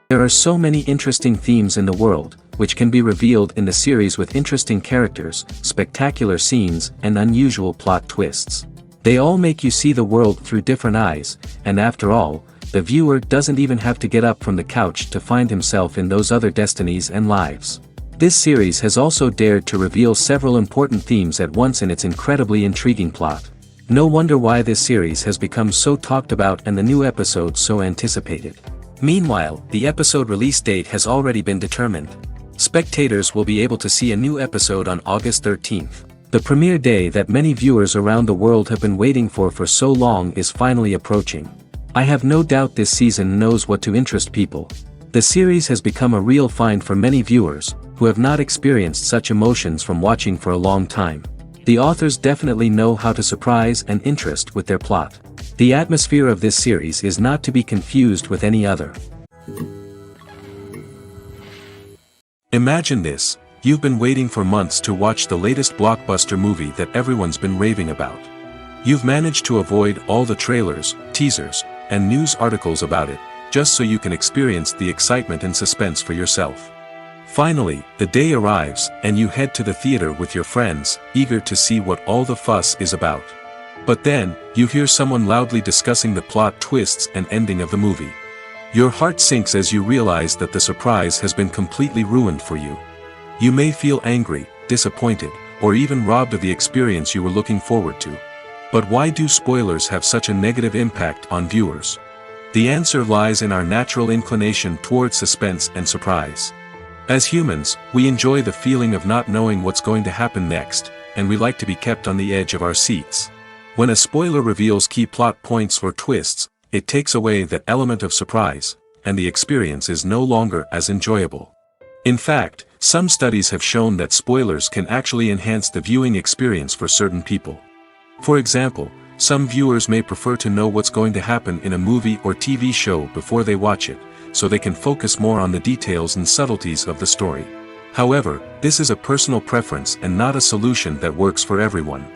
There are so many interesting themes in the world, which can be revealed in the series with interesting characters, spectacular scenes, and unusual plot twists. They all make you see the world through different eyes, and after all, the viewer doesn't even have to get up from the couch to find himself in those other destinies and lives. This series has also dared to reveal several important themes at once in its incredibly intriguing plot. No wonder why this series has become so talked about and the new episodes so anticipated. Meanwhile, the episode release date has already been determined. Spectators will be able to see a new episode on August 13th. The premiere day that many viewers around the world have been waiting for so long is finally approaching. I have no doubt this season knows what to interest people. The series has become a real find for many viewers, who have not experienced such emotions from watching for a long time. The authors definitely know how to surprise and interest with their plot. The atmosphere of this series is not to be confused with any other. Imagine this, you've been waiting for months to watch the latest blockbuster movie that everyone's been raving about. You've managed to avoid all the trailers, teasers, and news articles about it, just so you can experience the excitement and suspense for yourself. Finally, the day arrives, and you head to the theater with your friends, eager to see what all the fuss is about. But then, you hear someone loudly discussing the plot twists and ending of the movie. Your heart sinks as you realize that the surprise has been completely ruined for you. You may feel angry, disappointed, or even robbed of the experience you were looking forward to. But why do spoilers have such a negative impact on viewers? The answer lies in our natural inclination towards suspense and surprise. As humans, we enjoy the feeling of not knowing what's going to happen next, and we like to be kept on the edge of our seats. When a spoiler reveals key plot points or twists, it takes away that element of surprise, and the experience is no longer as enjoyable. In fact, some studies have shown that spoilers can actually enhance the viewing experience for certain people. For example, some viewers may prefer to know what's going to happen in a movie or TV show before they watch it, so they can focus more on the details and subtleties of the story. However, this is a personal preference and not a solution that works for everyone.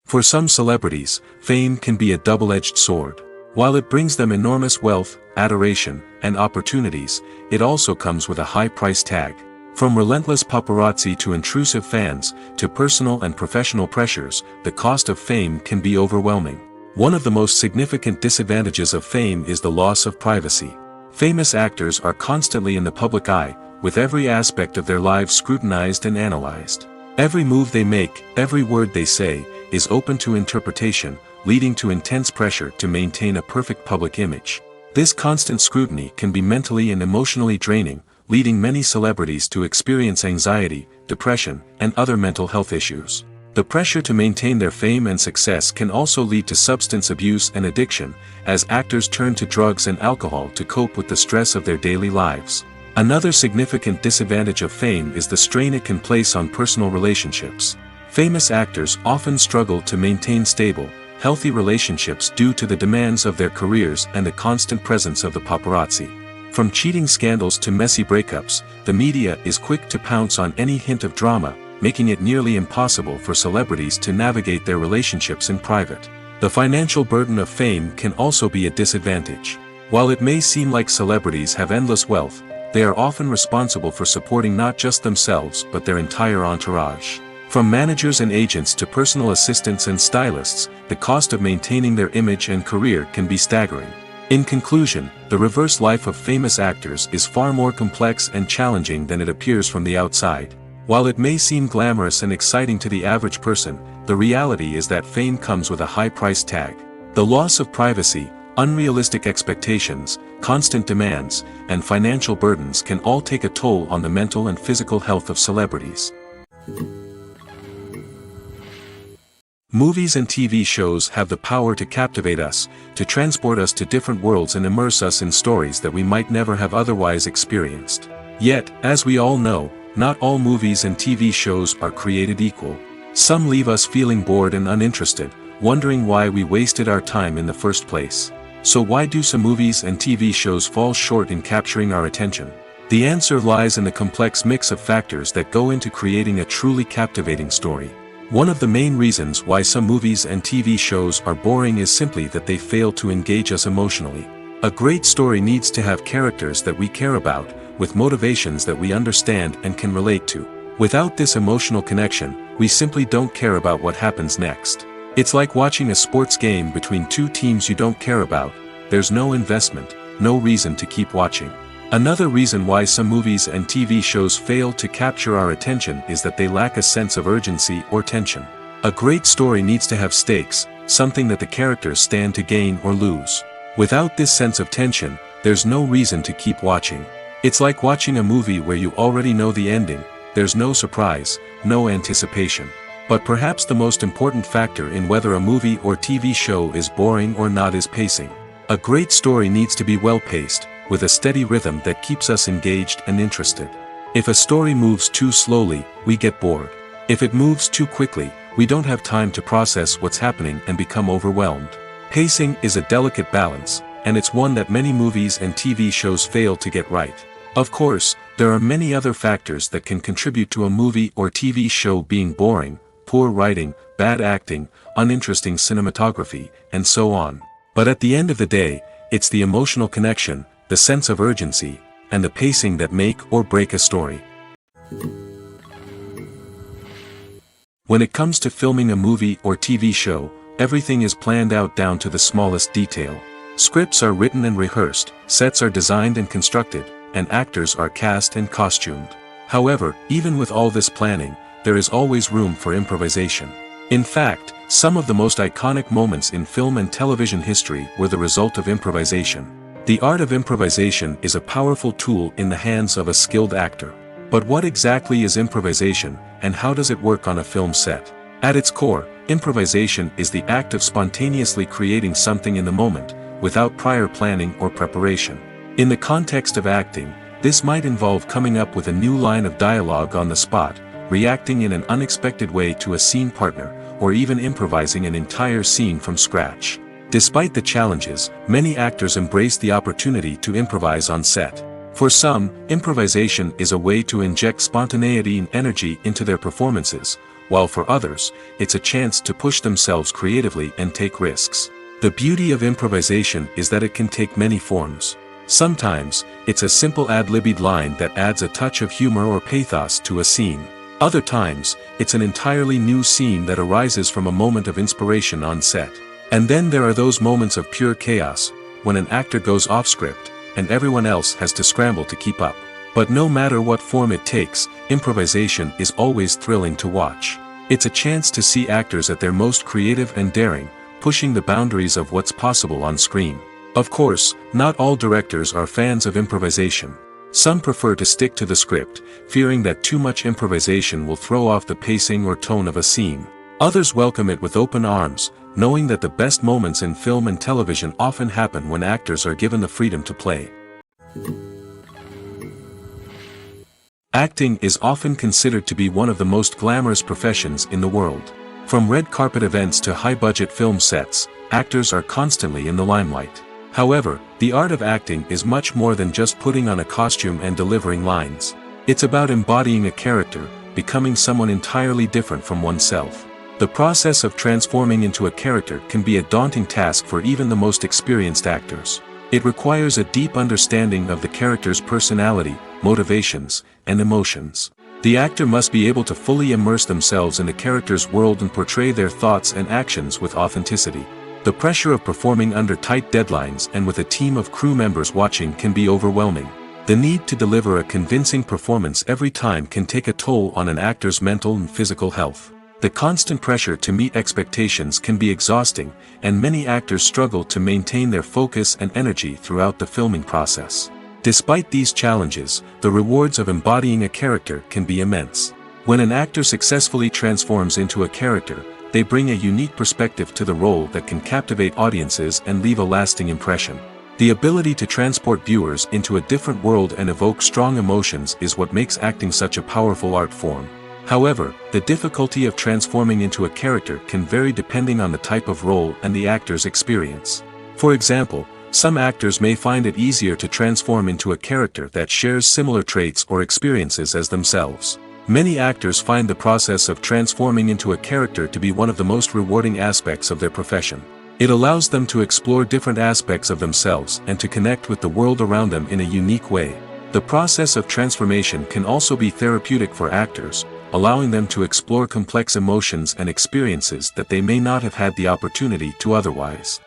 For some celebrities, fame can be a double-edged sword. While it brings them enormous wealth, adoration, and opportunities, it also comes with a high price tag. From relentless paparazzi to intrusive fans, to personal and professional pressures, the cost of fame can be overwhelming. One of the most significant disadvantages of fame is the loss of privacy. Famous actors are constantly in the public eye, with every aspect of their lives scrutinized and analyzed. Every move they make, every word they say, is open to interpretation, leading to intense pressure to maintain a perfect public image. This constant scrutiny can be mentally and emotionally draining, leading many celebrities to experience anxiety, depression, and other mental health issues. The pressure to maintain their fame and success can also lead to substance abuse and addiction, as actors turn to drugs and alcohol to cope with the stress of their daily lives. Another significant disadvantage of fame is the strain it can place on personal relationships. Famous actors often struggle to maintain stable, healthy relationships due to the demands of their careers and the constant presence of the paparazzi. From cheating scandals to messy breakups, the media is quick to pounce on any hint of drama, making it nearly impossible for celebrities to navigate their relationships in private. The financial burden of fame can also be a disadvantage. While it may seem like celebrities have endless wealth, they are often responsible for supporting not just themselves but their entire entourage. From managers and agents to personal assistants and stylists, the cost of maintaining their image and career can be staggering. In conclusion, the reverse life of famous actors is far more complex and challenging than it appears from the outside. While it may seem glamorous and exciting to the average person, the reality is that fame comes with a high price tag. The loss of privacy, unrealistic expectations, constant demands, and financial burdens can all take a toll on the mental and physical health of celebrities. Movies and TV shows have the power to captivate us, to transport us to different worlds and immerse us in stories that we might never have otherwise experienced. Yet, as we all know, not all movies and TV shows are created equal. Some leave us feeling bored and uninterested, wondering why we wasted our time in the first place. So why do some movies and TV shows fall short in capturing our attention? The answer lies in the complex mix of factors that go into creating a truly captivating story. One of the main reasons why some movies and TV shows are boring is simply that they fail to engage us emotionally. A great story needs to have characters that we care about, with motivations that we understand and can relate to. Without this emotional connection, we simply don't care about what happens next. It's like watching a sports game between two teams you don't care about. There's no investment, no reason to keep watching. Another reason why some movies and TV shows fail to capture our attention is that they lack a sense of urgency or tension. A great story needs to have stakes, something that the characters stand to gain or lose. Without this sense of tension, there's no reason to keep watching. It's like watching a movie where you already know the ending. There's no surprise, no anticipation. But perhaps the most important factor in whether a movie or TV show is boring or not is pacing. A great story needs to be well-paced, with a steady rhythm that keeps us engaged and interested. If a story moves too slowly, we get bored. If it moves too quickly, we don't have time to process what's happening and become overwhelmed. Pacing is a delicate balance, and it's one that many movies and TV shows fail to get right. Of course, there are many other factors that can contribute to a movie or TV show being boring: poor writing, bad acting, uninteresting cinematography, and so on. But at the end of the day, it's the emotional connection, the sense of urgency, and the pacing that make or break a story. When it comes to filming a movie or TV show, everything is planned out down to the smallest detail. Scripts are written and rehearsed, sets are designed and constructed, and actors are cast and costumed. However, even with all this planning, there is always room for improvisation. In fact, some of the most iconic moments in film and television history were the result of improvisation. The art of improvisation is a powerful tool in the hands of a skilled actor. But what exactly is improvisation, and how does it work on a film set? At its core, improvisation is the act of spontaneously creating something in the moment, without prior planning or preparation. In the context of acting, this might involve coming up with a new line of dialogue on the spot, reacting in an unexpected way to a scene partner, or even improvising an entire scene from scratch. Despite the challenges, many actors embrace the opportunity to improvise on set. For some, improvisation is a way to inject spontaneity and energy into their performances, while for others, it's a chance to push themselves creatively and take risks. The beauty of improvisation is that it can take many forms. Sometimes, it's a simple ad-libbed line that adds a touch of humor or pathos to a scene. Other times, it's an entirely new scene that arises from a moment of inspiration on set. And then there are those moments of pure chaos, when an actor goes off script, and everyone else has to scramble to keep up. But no matter what form it takes, improvisation is always thrilling to watch. It's a chance to see actors at their most creative and daring, pushing the boundaries of what's possible on screen. Of course, not all directors are fans of improvisation. Some prefer to stick to the script, fearing that too much improvisation will throw off the pacing or tone of a scene. Others welcome it with open arms, knowing that the best moments in film and television often happen when actors are given the freedom to play. Acting is often considered to be one of the most glamorous professions in the world. From red carpet events to high-budget film sets, actors are constantly in the limelight. However, the art of acting is much more than just putting on a costume and delivering lines. It's about embodying a character, becoming someone entirely different from oneself. The process of transforming into a character can be a daunting task for even the most experienced actors. It requires a deep understanding of the character's personality, motivations, and emotions. The actor must be able to fully immerse themselves in the character's world and portray their thoughts and actions with authenticity. The pressure of performing under tight deadlines and with a team of crew members watching can be overwhelming. The need to deliver a convincing performance every time can take a toll on an actor's mental and physical health. The constant pressure to meet expectations can be exhausting, and many actors struggle to maintain their focus and energy throughout the filming process. Despite these challenges, the rewards of embodying a character can be immense. When an actor successfully transforms into a character, they bring a unique perspective to the role that can captivate audiences and leave a lasting impression. The ability to transport viewers into a different world and evoke strong emotions is what makes acting such a powerful art form. However, the difficulty of transforming into a character can vary depending on the type of role and the actor's experience. For example, some actors may find it easier to transform into a character that shares similar traits or experiences as themselves. Many actors find the process of transforming into a character to be one of the most rewarding aspects of their profession. It allows them to explore different aspects of themselves and to connect with the world around them in a unique way. The process of transformation can also be therapeutic for actors, allowing them to explore complex emotions and experiences that they may not have had the opportunity to otherwise.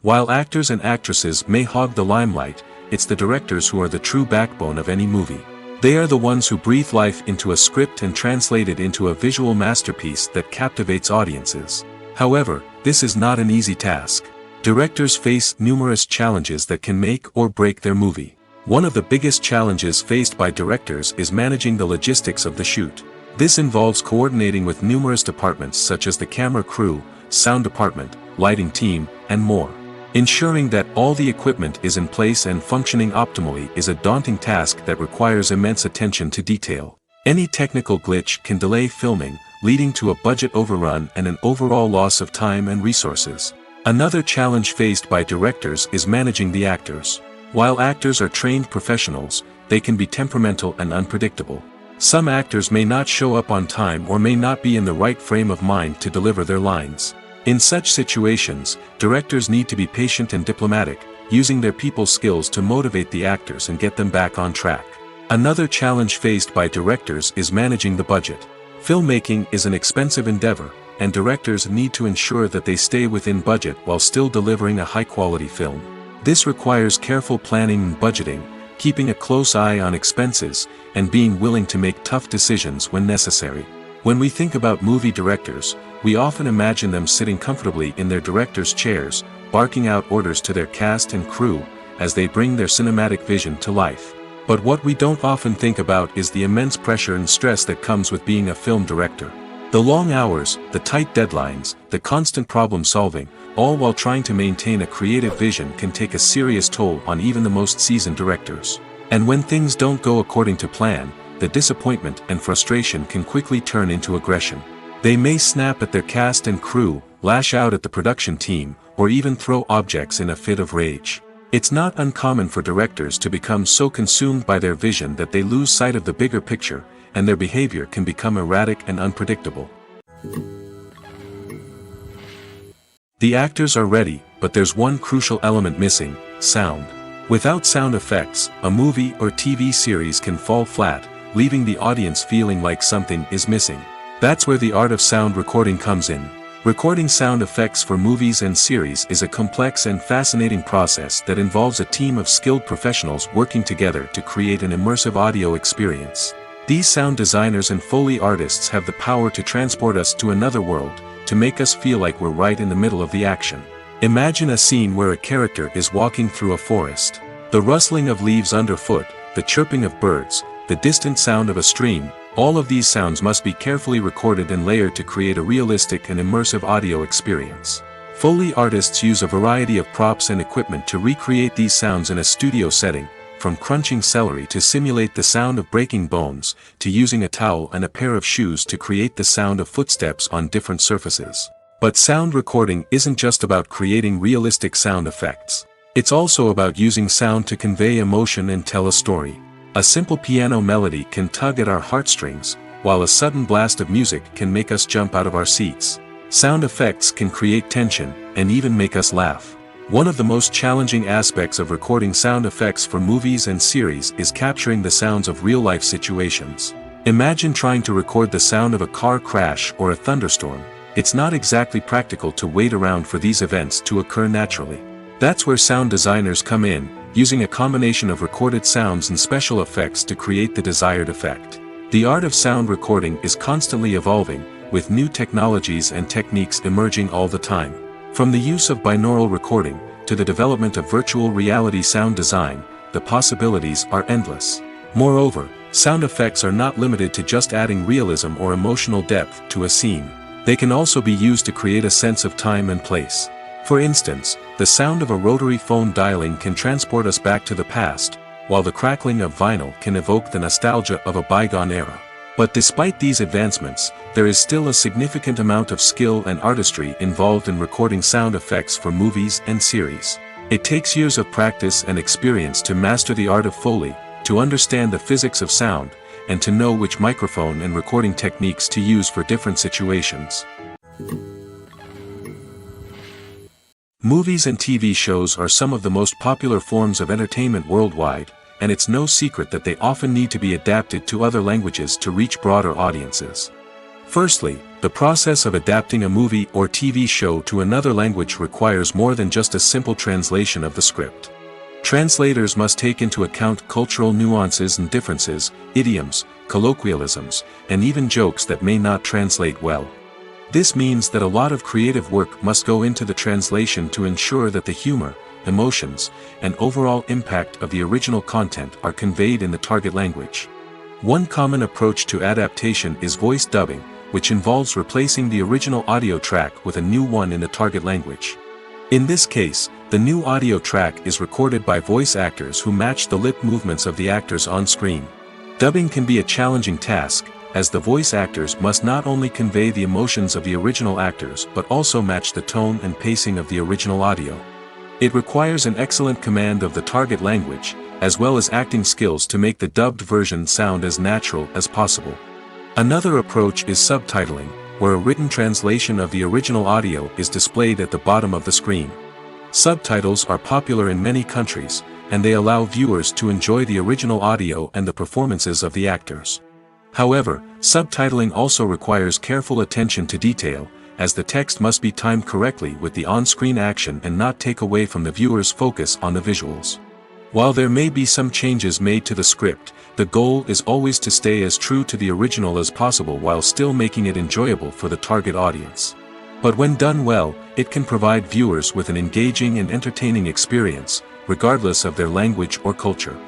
While actors and actresses may hog the limelight, it's the directors who are the true backbone of any movie. They are the ones who breathe life into a script and translate it into a visual masterpiece that captivates audiences. However, this is not an easy task. Directors face numerous challenges that can make or break their movie. One of the biggest challenges faced by directors is managing the logistics of the shoot. This involves coordinating with numerous departments such as the camera crew, sound department, lighting team, and more. Ensuring that all the equipment is in place and functioning optimally is a daunting task that requires immense attention to detail. Any technical glitch can delay filming, leading to a budget overrun and an overall loss of time and resources. Another challenge faced by directors is managing the actors. While actors are trained professionals, they can be temperamental and unpredictable. Some actors may not show up on time or may not be in the right frame of mind to deliver their lines. In such situations, directors need to be patient and diplomatic, using their people skills to motivate the actors and get them back on track. Another challenge faced by directors is managing the budget. Filmmaking is an expensive endeavor, and directors need to ensure that they stay within budget while still delivering a high-quality film. This requires careful planning and budgeting, keeping a close eye on expenses, and being willing to make tough decisions when necessary. When we think about movie directors, we often imagine them sitting comfortably in their director's chairs, barking out orders to their cast and crew, as they bring their cinematic vision to life. But what we don't often think about is the immense pressure and stress that comes with being a film director. The long hours, the tight deadlines, the constant problem solving, all while trying to maintain a creative vision can take a serious toll on even the most seasoned directors. And when things don't go according to plan, the disappointment and frustration can quickly turn into aggression. They may snap at their cast and crew, lash out at the production team, or even throw objects in a fit of rage. It's not uncommon for directors to become so consumed by their vision that they lose sight of the bigger picture, and their behavior can become erratic and unpredictable. The actors are ready, but there's one crucial element missing: sound. Without sound effects, a movie or TV series can fall flat, leaving the audience feeling like something is missing. That's where the art of sound recording comes in. Recording sound effects for movies and series is a complex and fascinating process that involves a team of skilled professionals working together to create an immersive audio experience. These sound designers and Foley artists have the power to transport us to another world, to make us feel like we're right in the middle of the action. Imagine a scene where a character is walking through a forest. The rustling of leaves underfoot, the chirping of birds, the distant sound of a stream, all of these sounds must be carefully recorded and layered to create a realistic and immersive audio experience. Foley artists use a variety of props and equipment to recreate these sounds in a studio setting, from crunching celery to simulate the sound of breaking bones, to using a towel and a pair of shoes to create the sound of footsteps on different surfaces. But sound recording isn't just about creating realistic sound effects. It's also about using sound to convey emotion and tell a story. A simple piano melody can tug at our heartstrings, while a sudden blast of music can make us jump out of our seats. Sound effects can create tension, and even make us laugh. One of the most challenging aspects of recording sound effects for movies and series is capturing the sounds of real-life situations. Imagine trying to record the sound of a car crash or a thunderstorm. It's not exactly practical to wait around for these events to occur naturally. That's where sound designers come in, using a combination of recorded sounds and special effects to create the desired effect. The art of sound recording is constantly evolving, with new technologies and techniques emerging all the time. From the use of binaural recording, to the development of virtual reality sound design, the possibilities are endless. Moreover, sound effects are not limited to just adding realism or emotional depth to a scene. They can also be used to create a sense of time and place. For instance, the sound of a rotary phone dialing can transport us back to the past, while the crackling of vinyl can evoke the nostalgia of a bygone era. But despite these advancements, there is still a significant amount of skill and artistry involved in recording sound effects for movies and series. It takes years of practice and experience to master the art of Foley, to understand the physics of sound, and to know which microphone and recording techniques to use for different situations. Movies and TV shows are some of the most popular forms of entertainment worldwide, and it's no secret that they often need to be adapted to other languages to reach broader audiences. Firstly, the process of adapting a movie or TV show to another language requires more than just a simple translation of the script. Translators must take into account cultural nuances and differences, idioms, colloquialisms, and even jokes that may not translate well. This means that a lot of creative work must go into the translation to ensure that the humor, emotions, and overall impact of the original content are conveyed in the target language. One common approach to adaptation is voice dubbing, which involves replacing the original audio track with a new one in the target language. In this case, the new audio track is recorded by voice actors who match the lip movements of the actors on screen. Dubbing can be a challenging task, as the voice actors must not only convey the emotions of the original actors but also match the tone and pacing of the original audio. It requires an excellent command of the target language, as well as acting skills to make the dubbed version sound as natural as possible. Another approach is subtitling, where a written translation of the original audio is displayed at the bottom of the screen. Subtitles are popular in many countries, and they allow viewers to enjoy the original audio and the performances of the actors. However, subtitling also requires careful attention to detail, as the text must be timed correctly with the on-screen action and not take away from the viewer's focus on the visuals. While there may be some changes made to the script, the goal is always to stay as true to the original as possible while still making it enjoyable for the target audience. But when done well, it can provide viewers with an engaging and entertaining experience, regardless of their language or culture.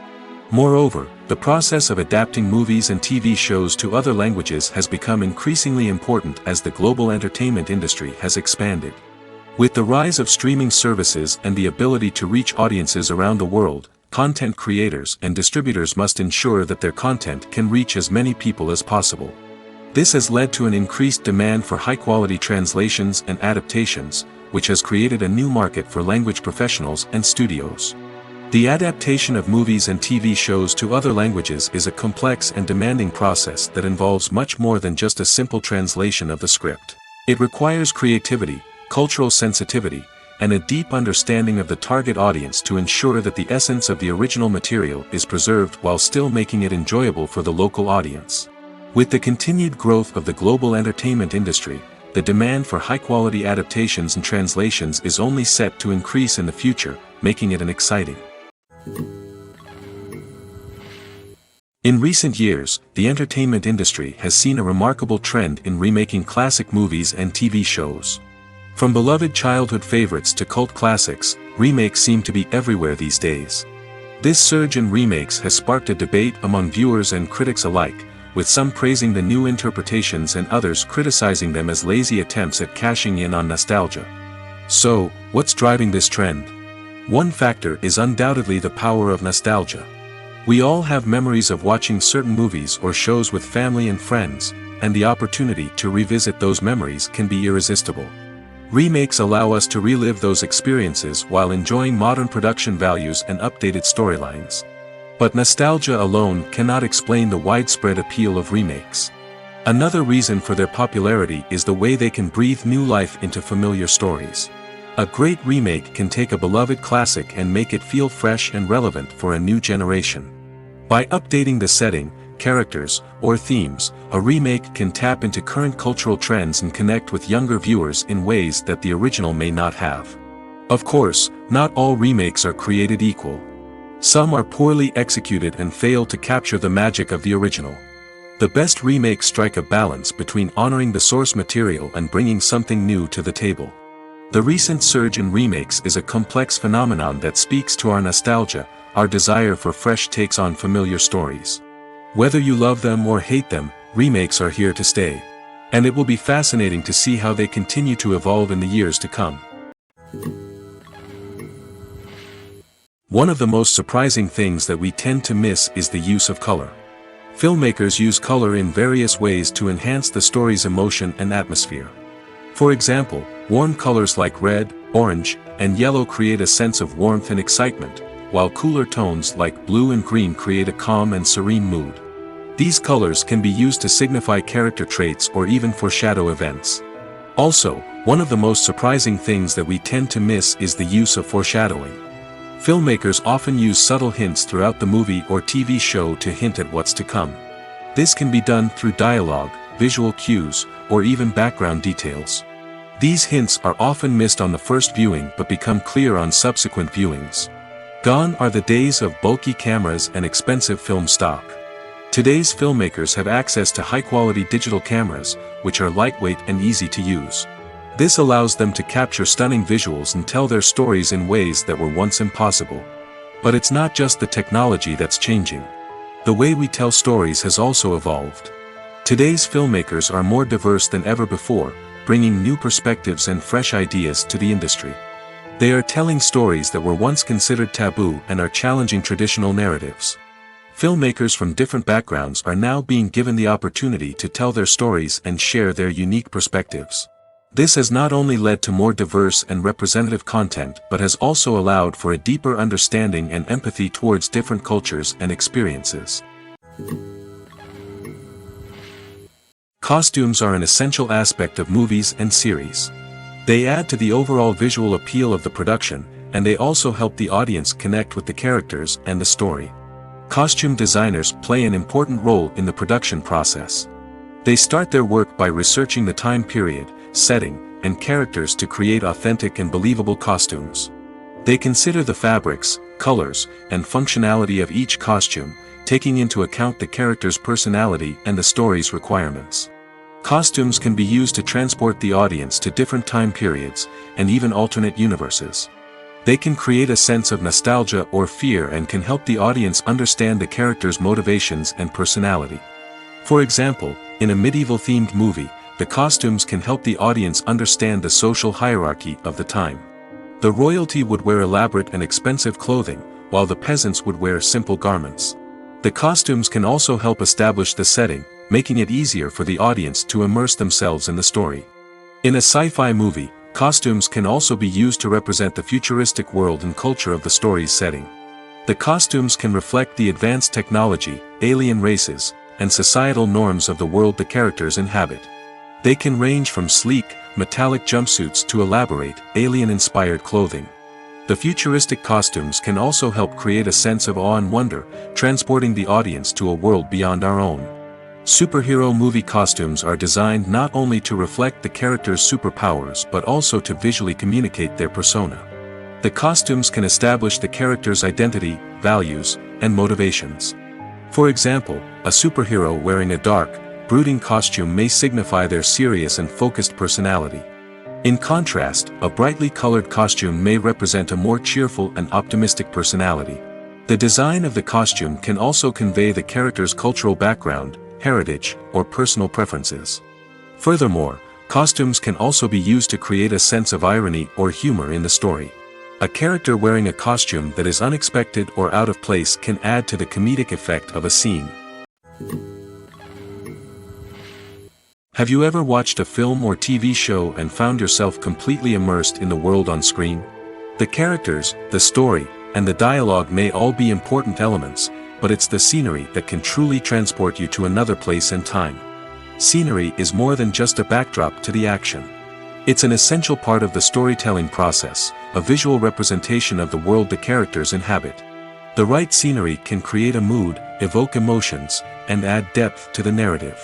Moreover, the process of adapting movies and TV shows to other languages has become increasingly important as the global entertainment industry has expanded. With the rise of streaming services and the ability to reach audiences around the world, content creators and distributors must ensure that their content can reach as many people as possible. This has led to an increased demand for high-quality translations and adaptations, which has created a new market for language professionals and studios. The adaptation of movies and TV shows to other languages is a complex and demanding process that involves much more than just a simple translation of the script. It requires creativity, cultural sensitivity, and a deep understanding of the target audience to ensure that the essence of the original material is preserved while still making it enjoyable for the local audience. With the continued growth of the global entertainment industry, the demand for high-quality adaptations and translations is only set to increase in the future, making it an exciting. In recent years, the entertainment industry has seen a remarkable trend in remaking classic movies and TV shows. From beloved childhood favorites to cult classics, remakes seem to be everywhere these days. This surge in remakes has sparked a debate among viewers and critics alike, with some praising the new interpretations and others criticizing them as lazy attempts at cashing in on nostalgia. So, what's driving this trend? One factor is undoubtedly the power of nostalgia. We all have memories of watching certain movies or shows with family and friends, and the opportunity to revisit those memories can be irresistible. Remakes allow us to relive those experiences while enjoying modern production values and updated storylines. But nostalgia alone cannot explain the widespread appeal of remakes. Another reason for their popularity is the way they can breathe new life into familiar stories. A great remake can take a beloved classic and make it feel fresh and relevant for a new generation. By updating the setting, characters, or themes, a remake can tap into current cultural trends and connect with younger viewers in ways that the original may not have. Of course, not all remakes are created equal. Some are poorly executed and fail to capture the magic of the original. The best remakes strike a balance between honoring the source material and bringing something new to the table. The recent surge in remakes is a complex phenomenon that speaks to our nostalgia, our desire for fresh takes on familiar stories. Whether you love them or hate them, remakes are here to stay. And it will be fascinating to see how they continue to evolve in the years to come. One of the most surprising things that we tend to miss is the use of color. Filmmakers use color in various ways to enhance the story's emotion and atmosphere. For example, warm colors like red, orange, and yellow create a sense of warmth and excitement, while cooler tones like blue and green create a calm and serene mood. These colors can be used to signify character traits or even foreshadow events. Also, One of the most surprising things that we tend to miss is the use of foreshadowing. Filmmakers often use subtle hints throughout the movie or TV show to hint at what's to come. This can be done through dialogue, visual cues, or even background details. These hints are often missed on the first viewing but become clear on subsequent viewings. Gone are the days of bulky cameras and expensive film stock. Today's filmmakers have access to high-quality digital cameras, which are lightweight and easy to use. This allows them to capture stunning visuals and tell their stories in ways that were once impossible. But it's not just the technology that's changing. The way we tell stories has also evolved. Today's filmmakers are more diverse than ever before, bringing new perspectives and fresh ideas to the industry. They are telling stories that were once considered taboo and are challenging traditional narratives. Filmmakers from different backgrounds are now being given the opportunity to tell their stories and share their unique perspectives. This has not only led to more diverse and representative content but has also allowed for a deeper understanding and empathy towards different cultures and experiences. Costumes are an essential aspect of movies and series. They add to the overall visual appeal of the production, and they also help the audience connect with the characters and the story. Costume designers play an important role in the production process. They start their work by researching the time period, setting, and characters to create authentic and believable costumes. They consider the fabrics, colors, and functionality of each costume, taking into account the character's personality and the story's requirements. Costumes can be used to transport the audience to different time periods, and even alternate universes. They can create a sense of nostalgia or fear and can help the audience understand the character's motivations and personality. For example, in a medieval-themed movie, the costumes can help the audience understand the social hierarchy of the time. The royalty would wear elaborate and expensive clothing, while the peasants would wear simple garments. The costumes can also help establish the setting, making it easier for the audience to immerse themselves in the story. In a sci-fi movie, costumes can also be used to represent the futuristic world and culture of the story's setting. The costumes can reflect the advanced technology, alien races, and societal norms of the world the characters inhabit. They can range from sleek, metallic jumpsuits to elaborate, alien-inspired clothing. The futuristic costumes can also help create a sense of awe and wonder, transporting the audience to a world beyond our own. Superhero movie costumes are designed not only to reflect the character's superpowers but also to visually communicate their persona. The costumes can establish the character's identity, values, and motivations. For example, a superhero wearing a dark, brooding costume may signify their serious and focused personality. In contrast, a brightly colored costume may represent a more cheerful and optimistic personality. The design of the costume can also convey the character's cultural background, heritage, or personal preferences. Furthermore, costumes can also be used to create a sense of irony or humor in the story. A character wearing a costume that is unexpected or out of place can add to the comedic effect of a scene. Have you ever watched a film or TV show and found yourself completely immersed in the world on screen? The characters, the story, and the dialogue may all be important elements, but it's the scenery that can truly transport you to another place and time. Scenery is more than just a backdrop to the action. It's an essential part of the storytelling process, a visual representation of the world the characters inhabit. The right scenery can create a mood, evoke emotions, and add depth to the narrative.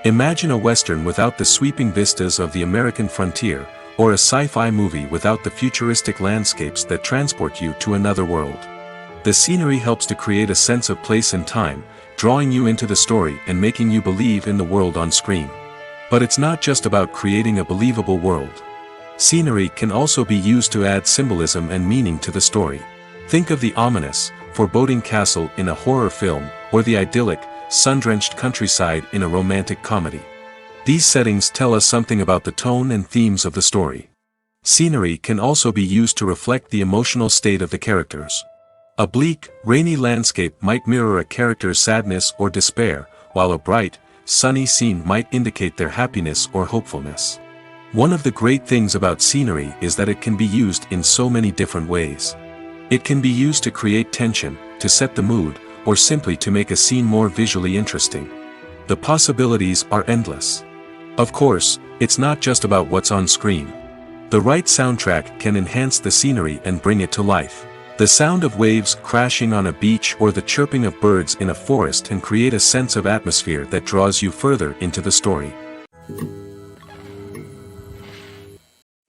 Imagine a Western without the sweeping vistas of the American frontier, or a sci-fi movie without the futuristic landscapes that transport you to another world. The scenery helps to create a sense of place and time, drawing you into the story and making you believe in the world on screen. But it's not just about creating a believable world. Scenery can also be used to add symbolism and meaning to the story. Think of the ominous, foreboding castle in a horror film, or the idyllic, sun-drenched countryside in a romantic comedy. These settings tell us something about the tone and themes of the story. Scenery can also be used to reflect the emotional state of the characters. A bleak, rainy landscape might mirror a character's sadness or despair, while a bright, sunny scene might indicate their happiness or hopefulness. One of the great things about scenery is that it can be used in so many different ways. It can be used to create tension, to set the mood, or simply to make a scene more visually interesting. The possibilities are endless. Of course, it's not just about what's on screen. The right soundtrack can enhance the scenery and bring it to life. The sound of waves crashing on a beach or the chirping of birds in a forest can create a sense of atmosphere that draws you further into the story.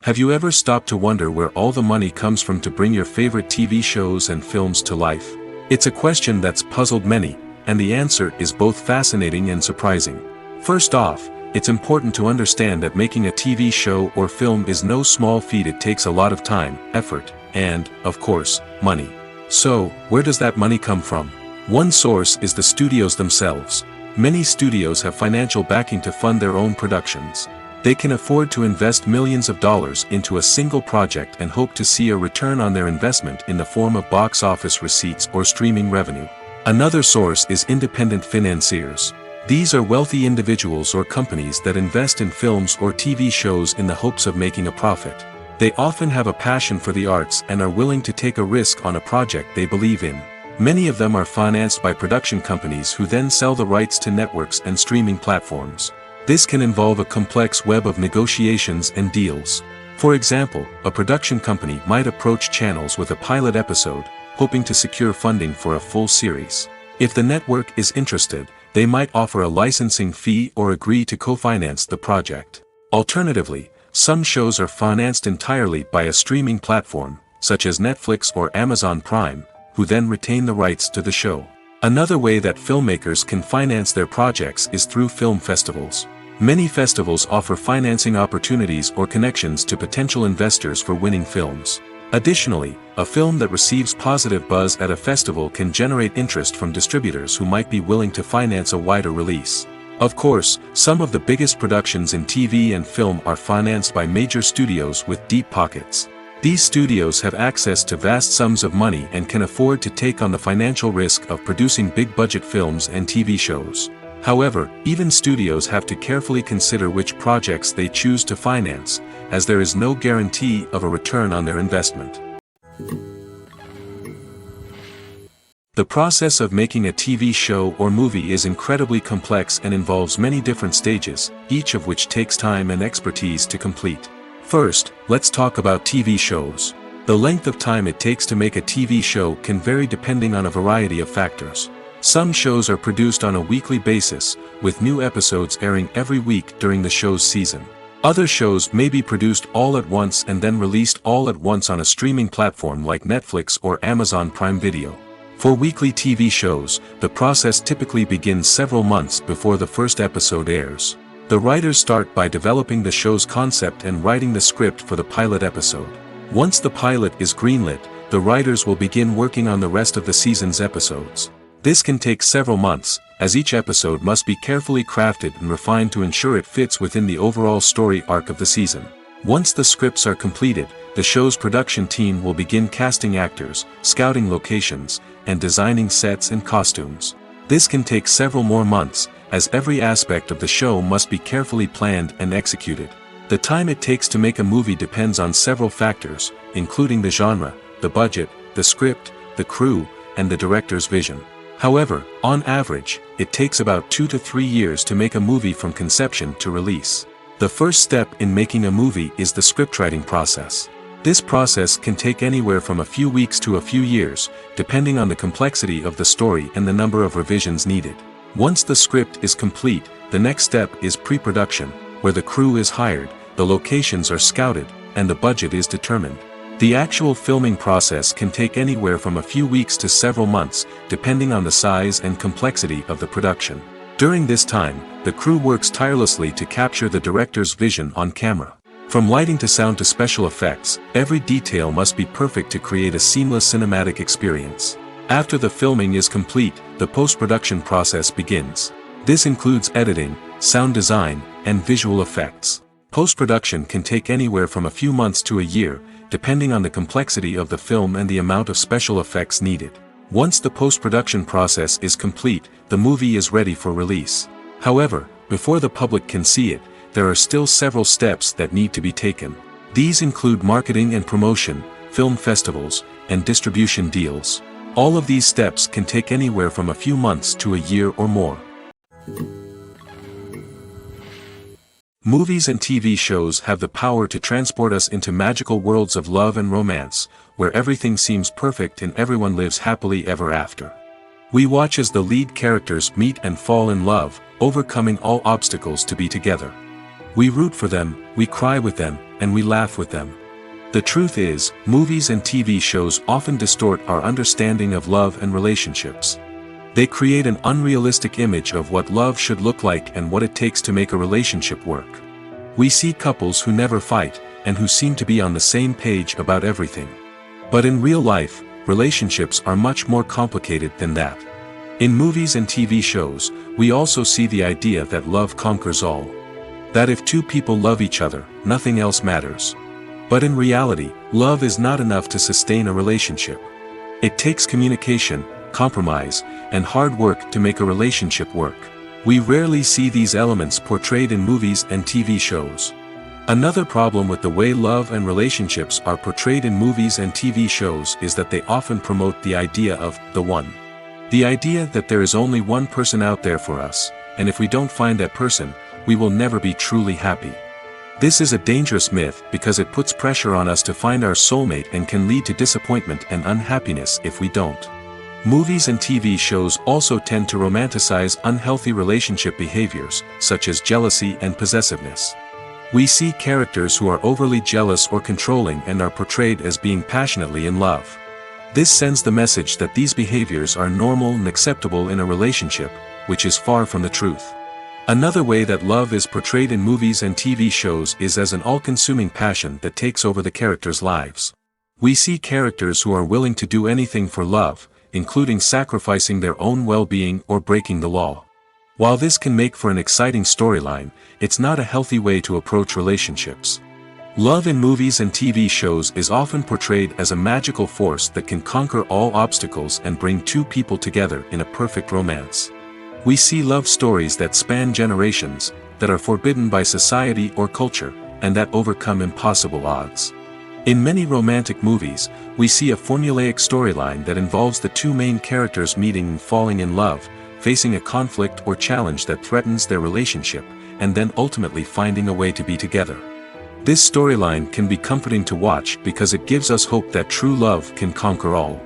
Have you ever stopped to wonder where all the money comes from to bring your favorite TV shows and films to life? It's a question that's puzzled many, and the answer is both fascinating and surprising. First off, it's important to understand that making a TV show or film is no small feat. It takes a lot of time, effort, and, of course, money. So, where does that money come from? One source is the studios themselves. Many studios have financial backing to fund their own productions. They can afford to invest millions of dollars into a single project and hope to see a return on their investment in the form of box office receipts or streaming revenue. Another source is independent financiers. These are wealthy individuals or companies that invest in films or TV shows in the hopes of making a profit. They often have a passion for the arts and are willing to take a risk on a project they believe in. Many of them are financed by production companies who then sell the rights to networks and streaming platforms. This can involve a complex web of negotiations and deals. For example, a production company might approach channels with a pilot episode, hoping to secure funding for a full series. If the network is interested, they might offer a licensing fee or agree to co-finance the project. Alternatively, some shows are financed entirely by a streaming platform, such as Netflix or Amazon Prime, who then retain the rights to the show. Another way that filmmakers can finance their projects is through film festivals. Many festivals offer financing opportunities or connections to potential investors for winning films. Additionally, a film that receives positive buzz at a festival can generate interest from distributors who might be willing to finance a wider release. Of course, some of the biggest productions in TV and film are financed by major studios with deep pockets. These studios have access to vast sums of money and can afford to take on the financial risk of producing big-budget films and TV shows. However, even studios have to carefully consider which projects they choose to finance, as there is no guarantee of a return on their investment. The process of making a TV show or movie is incredibly complex and involves many different stages, each of which takes time and expertise to complete. First, let's talk about TV shows. The length of time it takes to make a TV show can vary depending on a variety of factors. Some shows are produced on a weekly basis, with new episodes airing every week during the show's season. Other shows may be produced all at once and then released all at once on a streaming platform like Netflix or Amazon Prime Video. For weekly TV shows, the process typically begins several months before the first episode airs. The writers start by developing the show's concept and writing the script for the pilot episode. Once the pilot is greenlit, the writers will begin working on the rest of the season's episodes. This can take several months, as each episode must be carefully crafted and refined to ensure it fits within the overall story arc of the season. Once the scripts are completed, the show's production team will begin casting actors, scouting locations, and designing sets and costumes. This can take several more months, as every aspect of the show must be carefully planned and executed. The time it takes to make a movie depends on several factors, including the genre, the budget, the script, the crew, and the director's vision. However, on average, it takes about 2 to 3 years to make a movie from conception to release. The first step in making a movie is the scriptwriting process. This process can take anywhere from a few weeks to a few years, depending on the complexity of the story and the number of revisions needed. Once the script is complete, the next step is pre-production, where the crew is hired, the locations are scouted, and the budget is determined. The actual filming process can take anywhere from a few weeks to several months, depending on the size and complexity of the production. During this time, the crew works tirelessly to capture the director's vision on camera. From lighting to sound to special effects, every detail must be perfect to create a seamless cinematic experience. After the filming is complete, the post-production process begins. This includes editing, sound design, and visual effects. Post-production can take anywhere from a few months to a year, depending on the complexity of the film and the amount of special effects needed. Once the post-production process is complete, the movie is ready for release. However, before the public can see it, there are still several steps that need to be taken. These include marketing and promotion, film festivals, and distribution deals. All of these steps can take anywhere from a few months to a year or more. Movies and TV shows have the power to transport us into magical worlds of love and romance, where everything seems perfect and everyone lives happily ever after. We watch as the lead characters meet and fall in love, overcoming all obstacles to be together. We root for them, we cry with them, and we laugh with them. The truth is, movies and TV shows often distort our understanding of love and relationships. They create an unrealistic image of what love should look like and what it takes to make a relationship work. We see couples who never fight, and who seem to be on the same page about everything. But in real life, relationships are much more complicated than that. In movies and TV shows, we also see the idea that love conquers all. That if two people love each other, nothing else matters. But in reality, love is not enough to sustain a relationship. It takes communication, compromise, and hard work to make a relationship work. We rarely see these elements portrayed in movies and TV shows. Another problem with the way love and relationships are portrayed in movies and TV shows is that they often promote the idea of the one. The idea that there is only one person out there for us, and if we don't find that person, we will never be truly happy. This is a dangerous myth because it puts pressure on us to find our soulmate and can lead to disappointment and unhappiness if we don't. Movies and TV shows also tend to romanticize unhealthy relationship behaviors, such as jealousy and possessiveness. We see characters who are overly jealous or controlling and are portrayed as being passionately in love. This sends the message that these behaviors are normal and acceptable in a relationship, which is far from the truth. Another way that love is portrayed in movies and TV shows is as an all-consuming passion that takes over the characters' lives. We see characters who are willing to do anything for love, including sacrificing their own well-being or breaking the law. While this can make for an exciting storyline, it's not a healthy way to approach relationships. Love in movies and TV shows is often portrayed as a magical force that can conquer all obstacles and bring two people together in a perfect romance. We see love stories that span generations, that are forbidden by society or culture, and that overcome impossible odds. In many romantic movies, we see a formulaic storyline that involves the two main characters meeting and falling in love, facing a conflict or challenge that threatens their relationship, and then ultimately finding a way to be together. This storyline can be comforting to watch because it gives us hope that true love can conquer all.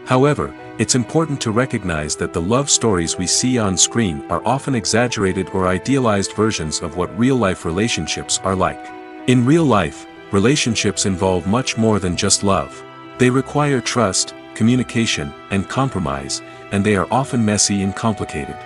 However, it's important to recognize that the love stories we see on screen are often exaggerated or idealized versions of what real-life relationships are like. In real life, relationships involve much more than just love. They require trust, communication, and compromise, and they are often messy and complicated.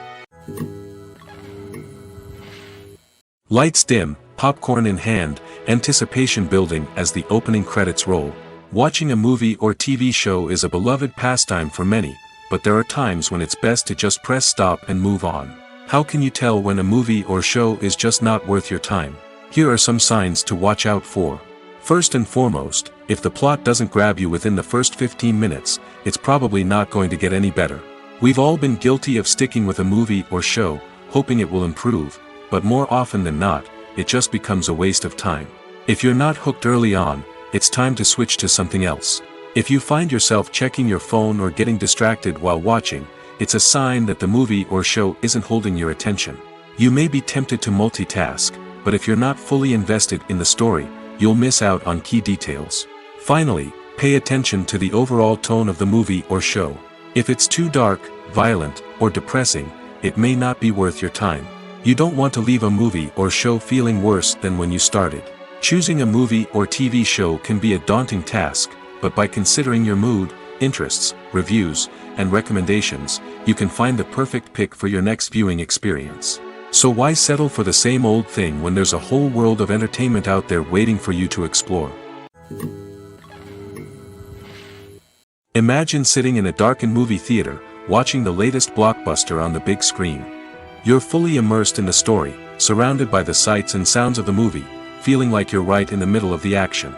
Lights dim, popcorn in hand, anticipation building as the opening credits roll. Watching a movie or TV show is a beloved pastime for many, but there are times when it's best to just press stop and move on. How can you tell when a movie or show is just not worth your time? Here are some signs to watch out for. First and foremost, if the plot doesn't grab you within the first 15 minutes, it's probably not going to get any better. We've all been guilty of sticking with a movie or show, hoping it will improve, but more often than not, it just becomes a waste of time. If you're not hooked early on, it's time to switch to something else. If you find yourself checking your phone or getting distracted while watching, it's a sign that the movie or show isn't holding your attention. You may be tempted to multitask, but if you're not fully invested in the story, you'll miss out on key details. Finally, pay attention to the overall tone of the movie or show. If it's too dark, violent, or depressing, it may not be worth your time. You don't want to leave a movie or show feeling worse than when you started. Choosing a movie or TV show can be a daunting task, but by considering your mood, interests, reviews, and recommendations, you can find the perfect pick for your next viewing experience. So why settle for the same old thing when there's a whole world of entertainment out there waiting for you to explore? Imagine sitting in a darkened movie theater, watching the latest blockbuster on the big screen. You're fully immersed in the story, surrounded by the sights and sounds of the movie, feeling like you're right in the middle of the action.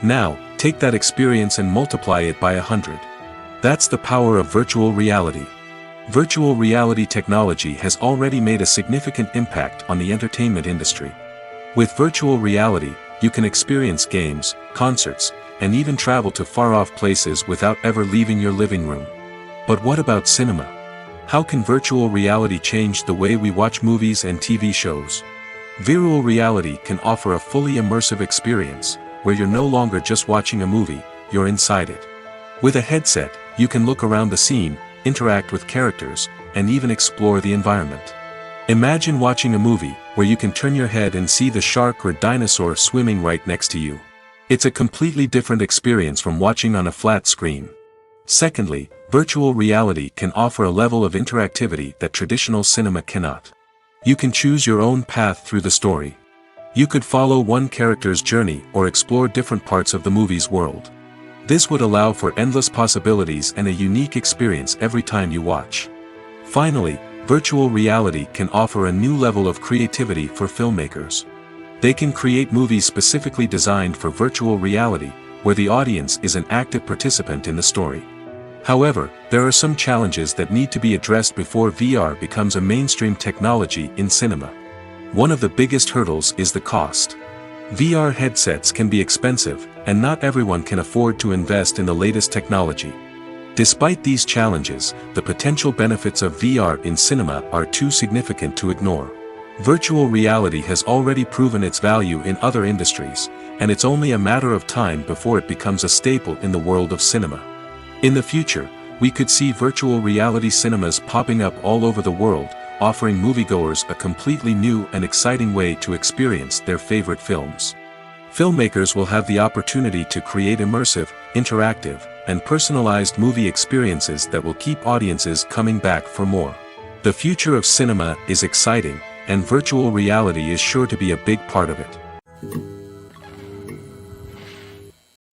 Now, take that experience and multiply it by 100. That's the power of virtual reality. Virtual reality technology has already made a significant impact on the entertainment industry. With virtual reality, you can experience games, concerts, and even travel to far-off places without ever leaving your living room. But what about cinema? How can virtual reality change the way we watch movies and TV shows? Virtual reality can offer a fully immersive experience, where you're no longer just watching a movie, you're inside it. With a headset, you can look around the scene, interact with characters, and even explore the environment. Imagine watching a movie, where you can turn your head and see the shark or dinosaur swimming right next to you. It's a completely different experience from watching on a flat screen. Secondly, virtual reality can offer a level of interactivity that traditional cinema cannot. You can choose your own path through the story. You could follow one character's journey or explore different parts of the movie's world. This would allow for endless possibilities and a unique experience every time you watch. Finally, virtual reality can offer a new level of creativity for filmmakers. They can create movies specifically designed for virtual reality, where the audience is an active participant in the story. However, there are some challenges that need to be addressed before VR becomes a mainstream technology in cinema. One of the biggest hurdles is the cost. VR headsets can be expensive, and not everyone can afford to invest in the latest technology. Despite these challenges, the potential benefits of VR in cinema are too significant to ignore. Virtual reality has already proven its value in other industries, and it's only a matter of time before it becomes a staple in the world of cinema. In the future, we could see virtual reality cinemas popping up all over the world, offering moviegoers a completely new and exciting way to experience their favorite films. Filmmakers will have the opportunity to create immersive, interactive, and personalized movie experiences that will keep audiences coming back for more. The future of cinema is exciting, and virtual reality is sure to be a big part of it.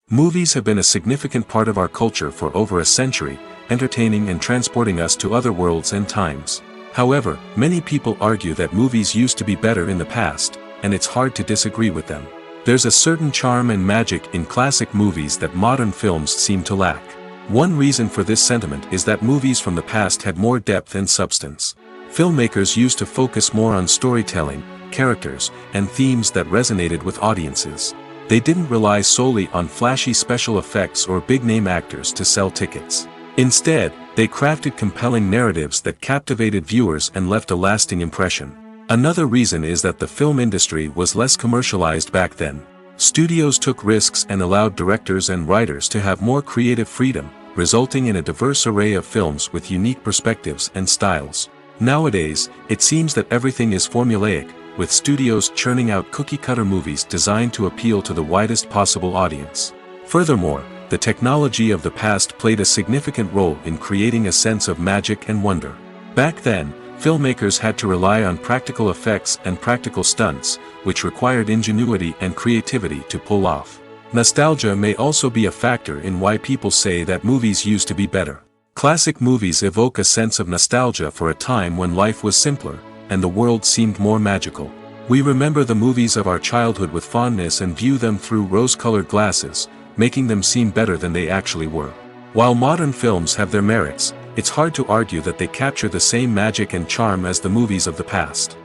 Movies have been a significant part of our culture for over a century, entertaining and transporting us to other worlds and times. However, many people argue that movies used to be better in the past, and it's hard to disagree with them. There's a certain charm and magic in classic movies that modern films seem to lack. One reason for this sentiment is that movies from the past had more depth and substance. Filmmakers used to focus more on storytelling, characters, and themes that resonated with audiences. They didn't rely solely on flashy special effects or big-name actors to sell tickets. Instead, they crafted compelling narratives that captivated viewers and left a lasting impression. Another reason is that the film industry was less commercialized back then. Studios took risks and allowed directors and writers to have more creative freedom, resulting in a diverse array of films with unique perspectives and styles. Nowadays, it seems that everything is formulaic, with studios churning out cookie-cutter movies designed to appeal to the widest possible audience. Furthermore, the technology of the past played a significant role in creating a sense of magic and wonder. Back then, filmmakers had to rely on practical effects and practical stunts, which required ingenuity and creativity to pull off. Nostalgia may also be a factor in why people say that movies used to be better. Classic movies evoke a sense of nostalgia for a time when life was simpler, and the world seemed more magical. We remember the movies of our childhood with fondness and view them through rose-colored glasses, making them seem better than they actually were. While modern films have their merits, it's hard to argue that they capture the same magic and charm as the movies of the past.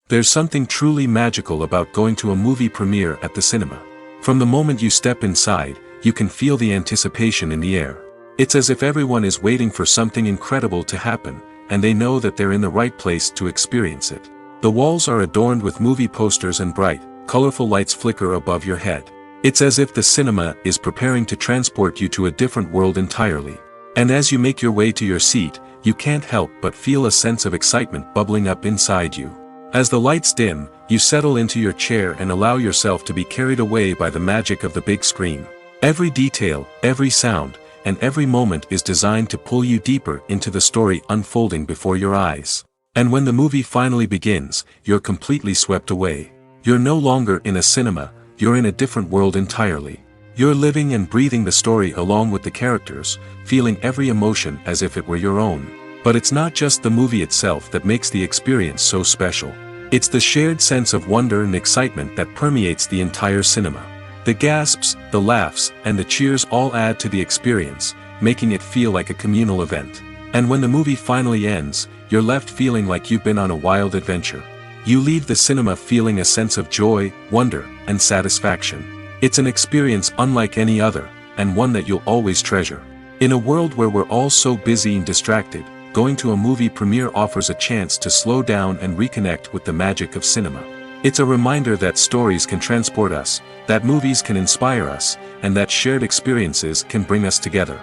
There's something truly magical about going to a movie premiere at the cinema. From the moment you step inside, you can feel the anticipation in the air. It's as if everyone is waiting for something incredible to happen, and they know that they're in the right place to experience it. The walls are adorned with movie posters and bright, colorful lights flicker above your head. It's as if the cinema is preparing to transport you to a different world entirely. And as you make your way to your seat, you can't help but feel a sense of excitement bubbling up inside you. As the lights dim, you settle into your chair and allow yourself to be carried away by the magic of the big screen. Every detail, every sound, and every moment is designed to pull you deeper into the story unfolding before your eyes. And when the movie finally begins, you're completely swept away. You're no longer in a cinema, you're in a different world entirely. You're living and breathing the story along with the characters, feeling every emotion as if it were your own. But it's not just the movie itself that makes the experience so special. It's the shared sense of wonder and excitement that permeates the entire cinema. The gasps, the laughs, and the cheers all add to the experience, making it feel like a communal event. And when the movie finally ends, you're left feeling like you've been on a wild adventure. You leave the cinema feeling a sense of joy, wonder, and satisfaction. It's an experience unlike any other, and one that you'll always treasure. In a world where we're all so busy and distracted, going to a movie premiere offers a chance to slow down and reconnect with the magic of cinema. It's a reminder that stories can transport us, that movies can inspire us, and that shared experiences can bring us together.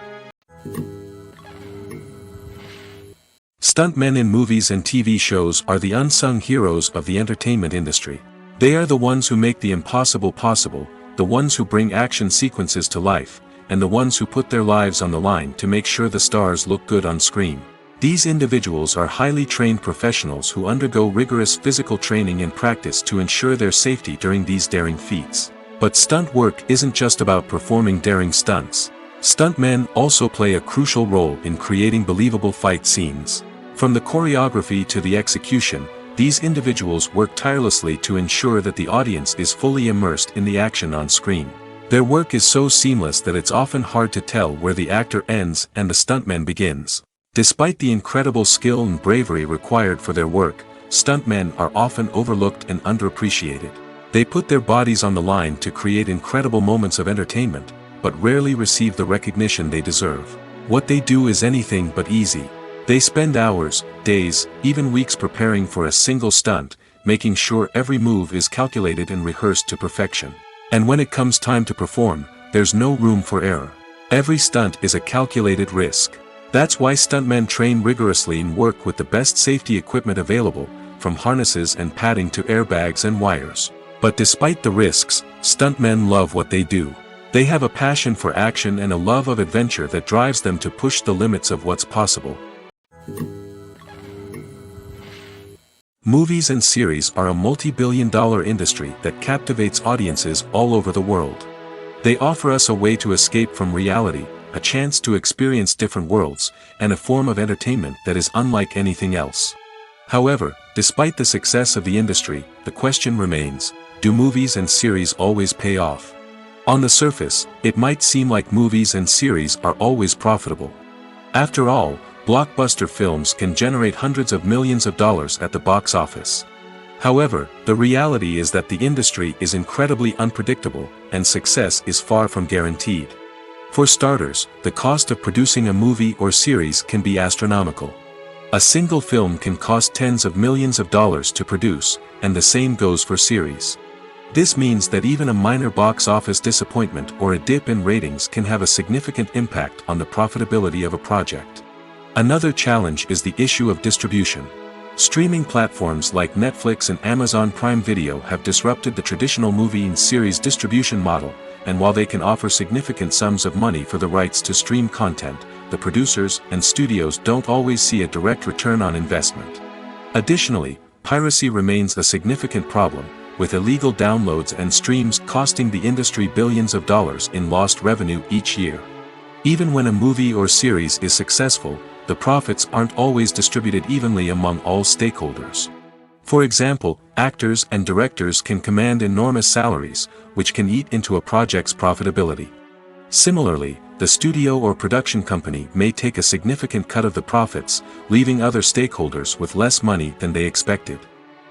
Stuntmen in movies and TV shows are the unsung heroes of the entertainment industry. They are the ones who make the impossible possible, the ones who bring action sequences to life, and the ones who put their lives on the line to make sure the stars look good on screen. These individuals are highly trained professionals who undergo rigorous physical training and practice to ensure their safety during these daring feats. But stunt work isn't just about performing daring stunts. Stuntmen also play a crucial role in creating believable fight scenes. From the choreography to the execution, these individuals work tirelessly to ensure that the audience is fully immersed in the action on screen. Their work is so seamless that it's often hard to tell where the actor ends and the stuntman begins. Despite the incredible skill and bravery required for their work, stuntmen are often overlooked and underappreciated. They put their bodies on the line to create incredible moments of entertainment, but rarely receive the recognition they deserve. What they do is anything but easy. They spend hours, days, even weeks preparing for a single stunt, making sure every move is calculated and rehearsed to perfection. And when it comes time to perform, there's no room for error. Every stunt is a calculated risk. That's why stuntmen train rigorously and work with the best safety equipment available, from harnesses and padding to airbags and wires. But despite the risks, stuntmen love what they do. They have a passion for action and a love of adventure that drives them to push the limits of what's possible. Movies and series are a multi-billion-dollar industry that captivates audiences all over the world. They offer us a way to escape from reality, a chance to experience different worlds, and a form of entertainment that is unlike anything else. However, despite the success of the industry, the question remains, do movies and series always pay off? On the surface, it might seem like movies and series are always profitable. After all, blockbuster films can generate hundreds of millions of dollars at the box office. However, the reality is that the industry is incredibly unpredictable, and success is far from guaranteed. For starters, the cost of producing a movie or series can be astronomical. A single film can cost tens of millions of dollars to produce, and the same goes for series. This means that even a minor box office disappointment or a dip in ratings can have a significant impact on the profitability of a project. Another challenge is the issue of distribution. Streaming platforms like Netflix and Amazon Prime Video have disrupted the traditional movie and series distribution model, and while they can offer significant sums of money for the rights to stream content, the producers and studios don't always see a direct return on investment. Additionally, piracy remains a significant problem, with illegal downloads and streams costing the industry billions of dollars in lost revenue each year. Even when a movie or series is successful, the profits aren't always distributed evenly among all stakeholders. For example, actors and directors can command enormous salaries, which can eat into a project's profitability. Similarly, the studio or production company may take a significant cut of the profits, leaving other stakeholders with less money than they expected.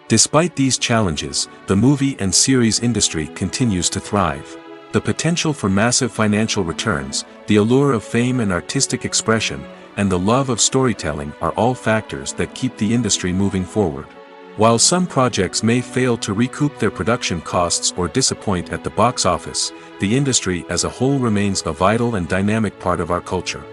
Despite these challenges, the movie and series industry continues to thrive. The potential for massive financial returns, the allure of fame and artistic expression, and the love of storytelling are all factors that keep the industry moving forward. While some projects may fail to recoup their production costs or disappoint at the box office, the industry as a whole remains a vital and dynamic part of our culture.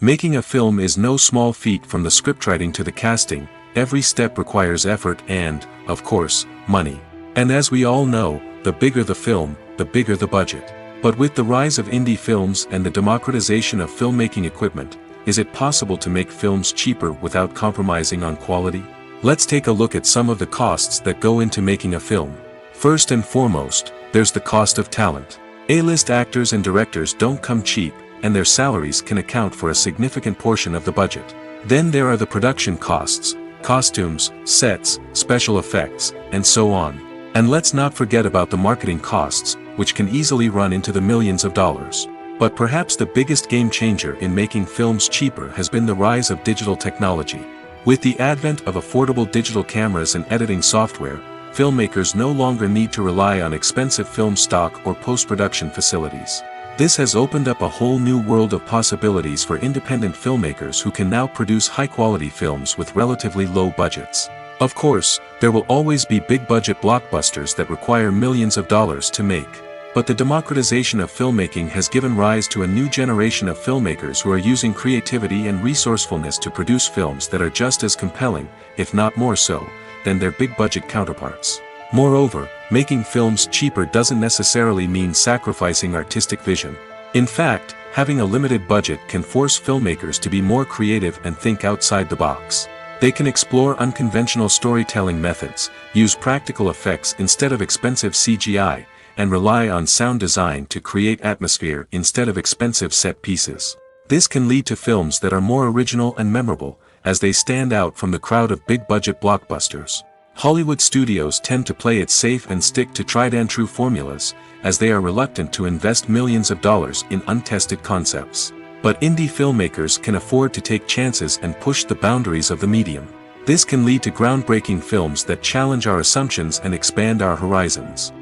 Making a film is no small feat. From the scriptwriting to the casting, every step requires effort and, of course, money. And as we all know, the bigger the film, the bigger the budget. But with the rise of indie films and the democratization of filmmaking equipment, is it possible to make films cheaper without compromising on quality? Let's take a look at some of the costs that go into making a film. First and foremost, there's the cost of talent. A-list actors and directors don't come cheap, and their salaries can account for a significant portion of the budget. Then there are the production costs, costumes, sets, special effects, and so on. And let's not forget about the marketing costs, which can easily run into the millions of dollars. But perhaps the biggest game changer in making films cheaper has been the rise of digital technology. With the advent of affordable digital cameras and editing software, filmmakers no longer need to rely on expensive film stock or post-production facilities. This has opened up a whole new world of possibilities for independent filmmakers who can now produce high-quality films with relatively low budgets. Of course, there will always be big-budget blockbusters that require millions of dollars to make. But the democratization of filmmaking has given rise to a new generation of filmmakers who are using creativity and resourcefulness to produce films that are just as compelling, if not more so, than their big-budget counterparts. Moreover, making films cheaper doesn't necessarily mean sacrificing artistic vision. In fact, having a limited budget can force filmmakers to be more creative and think outside the box. They can explore unconventional storytelling methods, use practical effects instead of expensive CGI, and rely on sound design to create atmosphere instead of expensive set pieces. This can lead to films that are more original and memorable, as they stand out from the crowd of big-budget blockbusters. Hollywood studios tend to play it safe and stick to tried-and-true formulas, as they are reluctant to invest millions of dollars in untested concepts. But indie filmmakers can afford to take chances and push the boundaries of the medium. This can lead to groundbreaking films that challenge our assumptions and expand our horizons.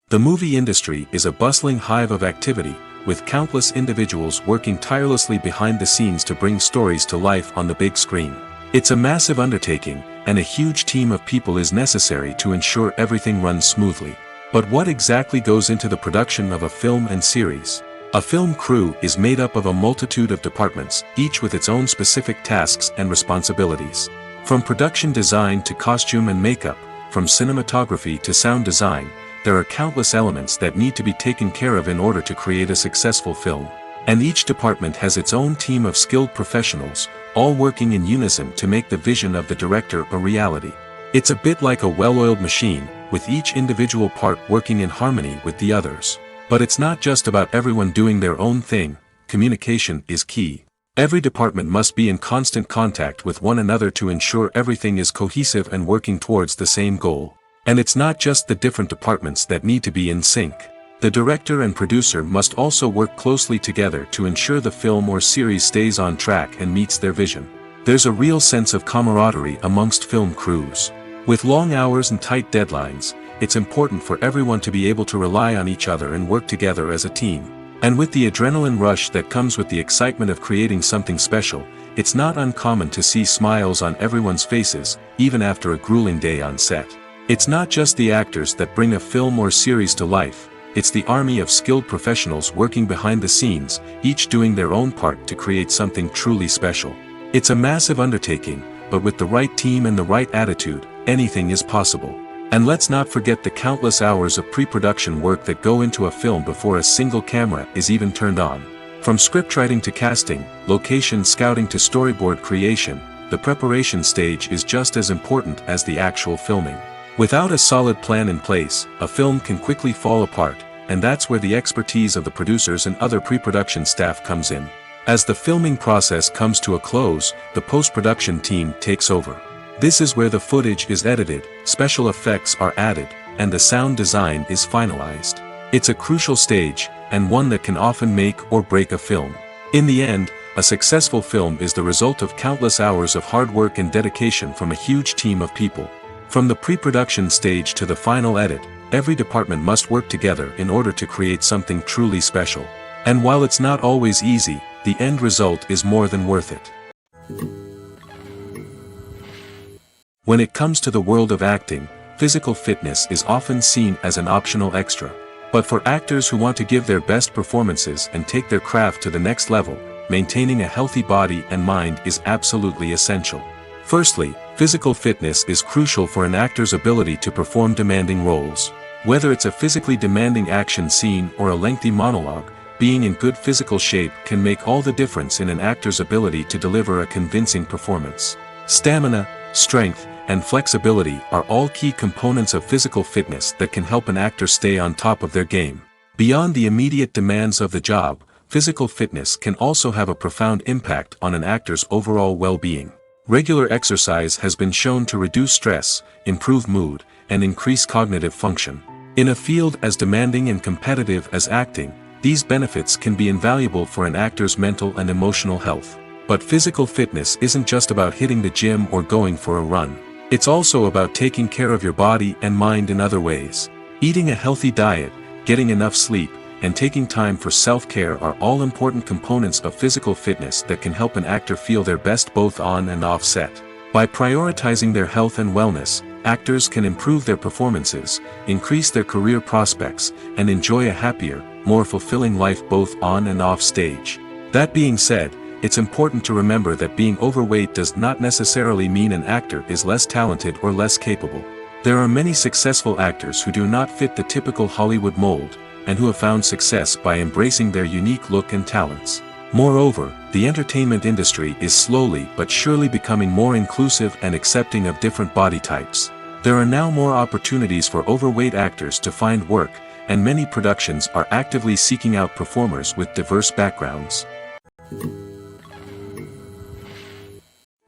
The movie industry is a bustling hive of activity, with countless individuals working tirelessly behind the scenes to bring stories to life on the big screen. It's a massive undertaking, and a huge team of people is necessary to ensure everything runs smoothly. But what exactly goes into the production of a film and series? A film crew is made up of a multitude of departments, each with its own specific tasks and responsibilities. From production design to costume and makeup, from cinematography to sound design, there are countless elements that need to be taken care of in order to create a successful film. And each department has its own team of skilled professionals, all working in unison to make the vision of the director a reality. It's a bit like a well-oiled machine, with each individual part working in harmony with the others. But it's not just about everyone doing their own thing. Communication is key. Every department must be in constant contact with one another to ensure everything is cohesive and working towards the same goal. And it's not just the different departments that need to be in sync. The director and producer must also work closely together to ensure the film or series stays on track and meets their vision. There's a real sense of camaraderie amongst film crews. With long hours and tight deadlines, it's important for everyone to be able to rely on each other and work together as a team. And with the adrenaline rush that comes with the excitement of creating something special, it's not uncommon to see smiles on everyone's faces, even after a grueling day on set. It's not just the actors that bring a film or series to life. It's the army of skilled professionals working behind the scenes, each doing their own part to create something truly special. It's a massive undertaking, but with the right team and the right attitude, anything is possible. And let's not forget the countless hours of pre-production work that go into a film before a single camera is even turned on. From scriptwriting to casting, location scouting to storyboard creation, the preparation stage is just as important as the actual filming. Without a solid plan in place, a film can quickly fall apart, and that's where the expertise of the producers and other pre-production staff comes in. As the filming process comes to a close, the post-production team takes over. This is where the footage is edited, special effects are added, and the sound design is finalized. It's a crucial stage, and one that can often make or break a film. In the end, a successful film is the result of countless hours of hard work and dedication from a huge team of people. From the pre-production stage to the final edit, every department must work together in order to create something truly special. And while it's not always easy, the end result is more than worth it. When it comes to the world of acting, physical fitness is often seen as an optional extra. But for actors who want to give their best performances and take their craft to the next level, maintaining a healthy body and mind is absolutely essential. Firstly, physical fitness is crucial for an actor's ability to perform demanding roles. Whether it's a physically demanding action scene or a lengthy monologue, being in good physical shape can make all the difference in an actor's ability to deliver a convincing performance. Stamina, strength, and flexibility are all key components of physical fitness that can help an actor stay on top of their game. Beyond the immediate demands of the job, physical fitness can also have a profound impact on an actor's overall well-being. Regular exercise has been shown to reduce stress, improve mood, and increase cognitive function. In a field as demanding and competitive as acting, these benefits can be invaluable for an actor's mental and emotional health. But physical fitness isn't just about hitting the gym or going for a run. It's also about taking care of your body and mind in other ways. Eating a healthy diet, getting enough sleep, and taking time for self-care are all important components of physical fitness that can help an actor feel their best both on and off set. By prioritizing their health and wellness, actors can improve their performances, increase their career prospects, and enjoy a happier, more fulfilling life both on and off stage. That being said, it's important to remember that being overweight does not necessarily mean an actor is less talented or less capable. There are many successful actors who do not fit the typical Hollywood mold, and who have found success by embracing their unique look and talents. Moreover, the entertainment industry is slowly but surely becoming more inclusive and accepting of different body types. There are now more opportunities for overweight actors to find work, and many productions are actively seeking out performers with diverse backgrounds.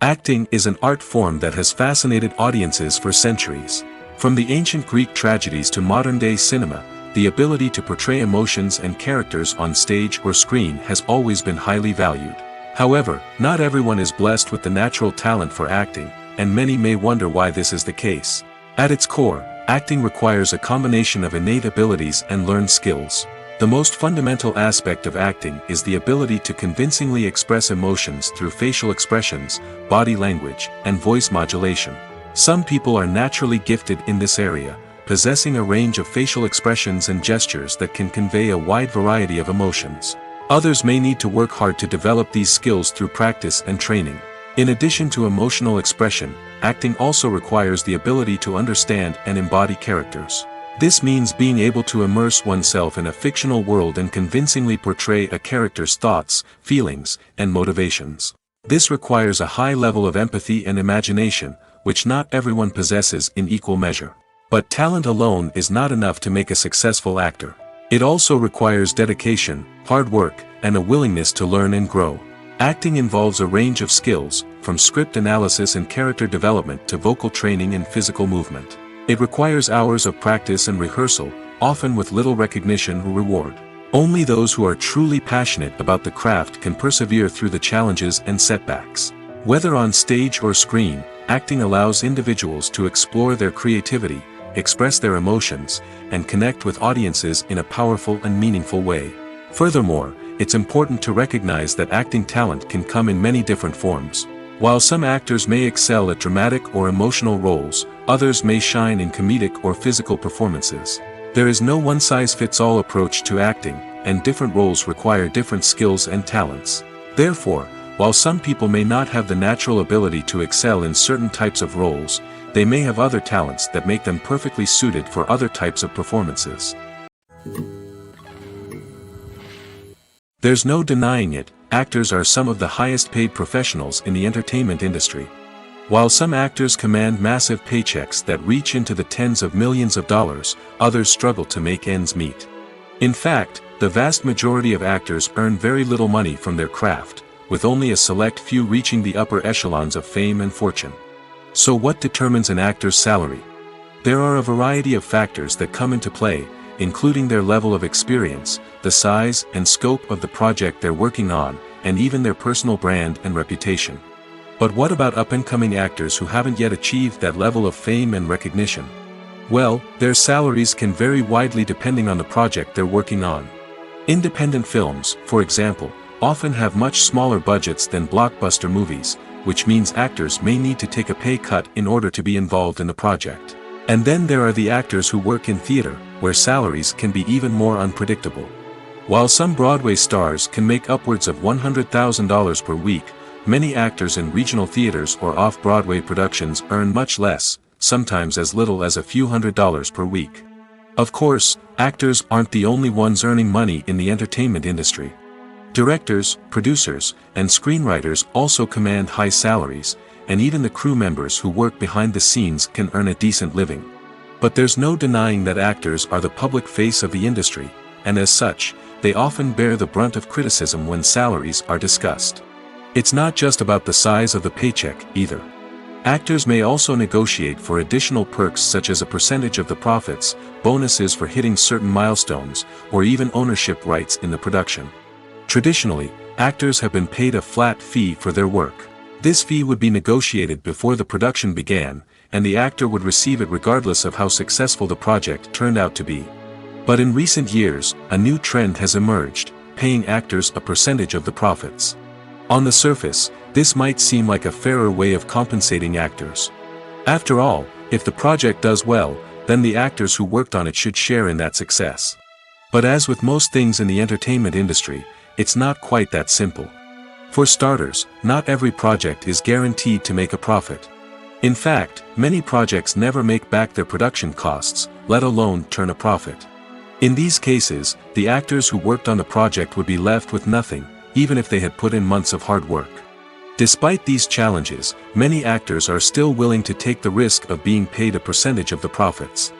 Acting is an art form that has fascinated audiences for centuries. From the ancient Greek tragedies to modern-day cinema, the ability to portray emotions and characters on stage or screen has always been highly valued. However, not everyone is blessed with the natural talent for acting, and many may wonder why this is the case. At its core, acting requires a combination of innate abilities and learned skills. The most fundamental aspect of acting is the ability to convincingly express emotions through facial expressions, body language, and voice modulation. Some people are naturally gifted in this area, possessing a range of facial expressions and gestures that can convey a wide variety of emotions. Others may need to work hard to develop these skills through practice and training. In addition to emotional expression, acting also requires the ability to understand and embody characters. This means being able to immerse oneself in a fictional world and convincingly portray a character's thoughts, feelings, and motivations. This requires a high level of empathy and imagination, which not everyone possesses in equal measure. But talent alone is not enough to make a successful actor. It also requires dedication, hard work, and a willingness to learn and grow. Acting involves a range of skills, from script analysis and character development to vocal training and physical movement. It requires hours of practice and rehearsal, often with little recognition or reward. Only those who are truly passionate about the craft can persevere through the challenges and setbacks. Whether on stage or screen, acting allows individuals to explore their creativity, express their emotions, and connect with audiences in a powerful and meaningful way. Furthermore, it's important to recognize that acting talent can come in many different forms. While some actors may excel at dramatic or emotional roles, others may shine in comedic or physical performances. There is no one-size-fits-all approach to acting, and different roles require different skills and talents. Therefore, while some people may not have the natural ability to excel in certain types of roles, they may have other talents that make them perfectly suited for other types of performances. There's no denying it, actors are some of the highest paid professionals in the entertainment industry. While some actors command massive paychecks that reach into the tens of millions of dollars, others struggle to make ends meet. In fact, the vast majority of actors earn very little money from their craft, with only a select few reaching the upper echelons of fame and fortune. So what determines an actor's salary? There are a variety of factors that come into play, including their level of experience, the size and scope of the project they're working on, and even their personal brand and reputation. But what about up-and-coming actors who haven't yet achieved that level of fame and recognition? Well, their salaries can vary widely depending on the project they're working on. Independent films, for example, often have much smaller budgets than blockbuster movies, which means actors may need to take a pay cut in order to be involved in the project. And then there are the actors who work in theater, where salaries can be even more unpredictable. While some Broadway stars can make upwards of $100,000 per week, many actors in regional theaters or off-Broadway productions earn much less, sometimes as little as a few $100s per week. Of course, actors aren't the only ones earning money in the entertainment industry. Directors, producers, and screenwriters also command high salaries, and even the crew members who work behind the scenes can earn a decent living. But there's no denying that actors are the public face of the industry, and as such, they often bear the brunt of criticism when salaries are discussed. It's not just about the size of the paycheck, either. Actors may also negotiate for additional perks such as a percentage of the profits, bonuses for hitting certain milestones, or even ownership rights in the production. Traditionally, actors have been paid a flat fee for their work. This fee would be negotiated before the production began, and the actor would receive it regardless of how successful the project turned out to be. But in recent years, a new trend has emerged, paying actors a percentage of the profits. On the surface, this might seem like a fairer way of compensating actors. After all, if the project does well, then the actors who worked on it should share in that success. But as with most things in the entertainment industry, it's not quite that simple. For starters, not every project is guaranteed to make a profit. In fact, many projects never make back their production costs, let alone turn a profit. In these cases, the actors who worked on the project would be left with nothing, even if they had put in months of hard work. Despite these challenges, many actors are still willing to take the risk of being paid a percentage of the profits.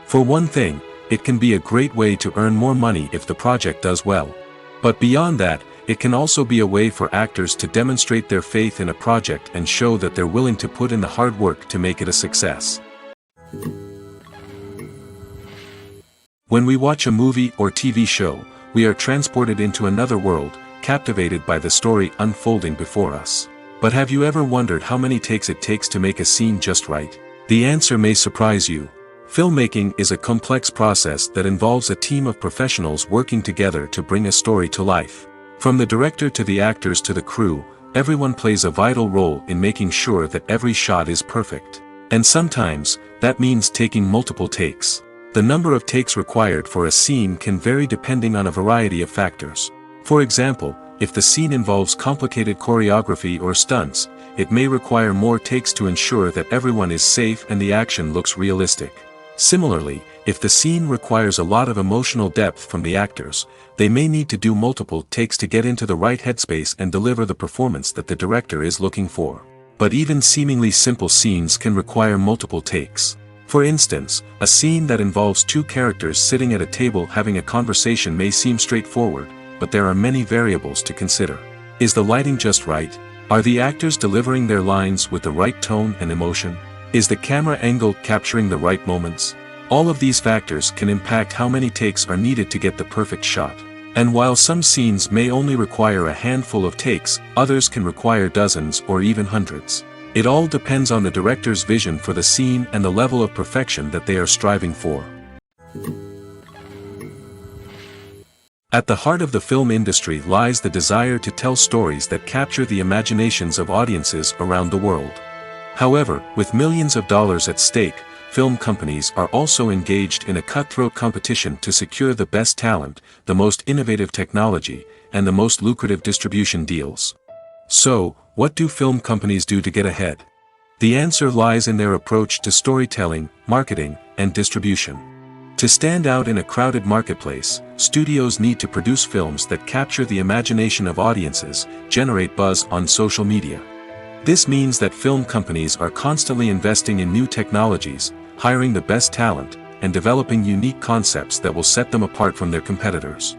For one thing, it can be a great way to earn more money if the project does well. But beyond that, it can also be a way for actors to demonstrate their faith in a project and show that they're willing to put in the hard work to make it a success. When we watch a movie or TV show, we are transported into another world, captivated by the story unfolding before us. But have you ever wondered how many takes it takes to make a scene just right? The answer may surprise you. Filmmaking is a complex process that involves a team of professionals working together to bring a story to life. From the director to the actors to the crew, everyone plays a vital role in making sure that every shot is perfect. And sometimes, that means taking multiple takes. The number of takes required for a scene can vary depending on a variety of factors. For example, if the scene involves complicated choreography or stunts, it may require more takes to ensure that everyone is safe and the action looks realistic. Similarly, if the scene requires a lot of emotional depth from the actors, they may need to do multiple takes to get into the right headspace and deliver the performance that the director is looking for. But even seemingly simple scenes can require multiple takes. For instance, a scene that involves two characters sitting at a table having a conversation may seem straightforward, but there are many variables to consider. Is the lighting just right? Are the actors delivering their lines with the right tone and emotion? Is the camera angle capturing the right moments? All of these factors can impact how many takes are needed to get the perfect shot. And while some scenes may only require a handful of takes, others can require dozens or even hundreds. It all depends on the director's vision for the scene and the level of perfection that they are striving for. At the heart of the film industry lies the desire to tell stories that capture the imaginations of audiences around the world. However, with millions of dollars at stake, film companies are also engaged in a cutthroat competition to secure the best talent, the most innovative technology, and the most lucrative distribution deals. So, what do film companies do to get ahead? The answer lies in their approach to storytelling, marketing, and distribution. To stand out in a crowded marketplace, studios need to produce films that capture the imagination of audiences, generate buzz on social media. This means that film companies are constantly investing in new technologies, hiring the best talent, and developing unique concepts that will set them apart from their competitors.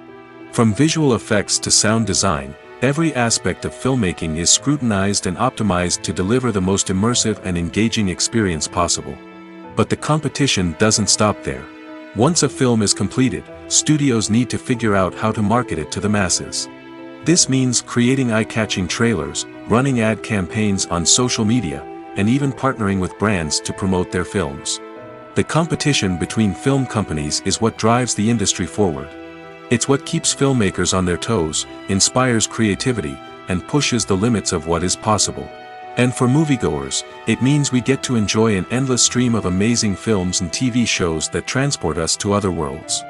From visual effects to sound design, every aspect of filmmaking is scrutinized and optimized to deliver the most immersive and engaging experience possible. But the competition doesn't stop there. Once a film is completed, studios need to figure out how to market it to the masses. This means creating eye-catching trailers, running ad campaigns on social media, and even partnering with brands to promote their films. The competition between film companies is what drives the industry forward. It's what keeps filmmakers on their toes, inspires creativity, and pushes the limits of what is possible. And for moviegoers, it means we get to enjoy an endless stream of amazing films and TV shows that transport us to other worlds.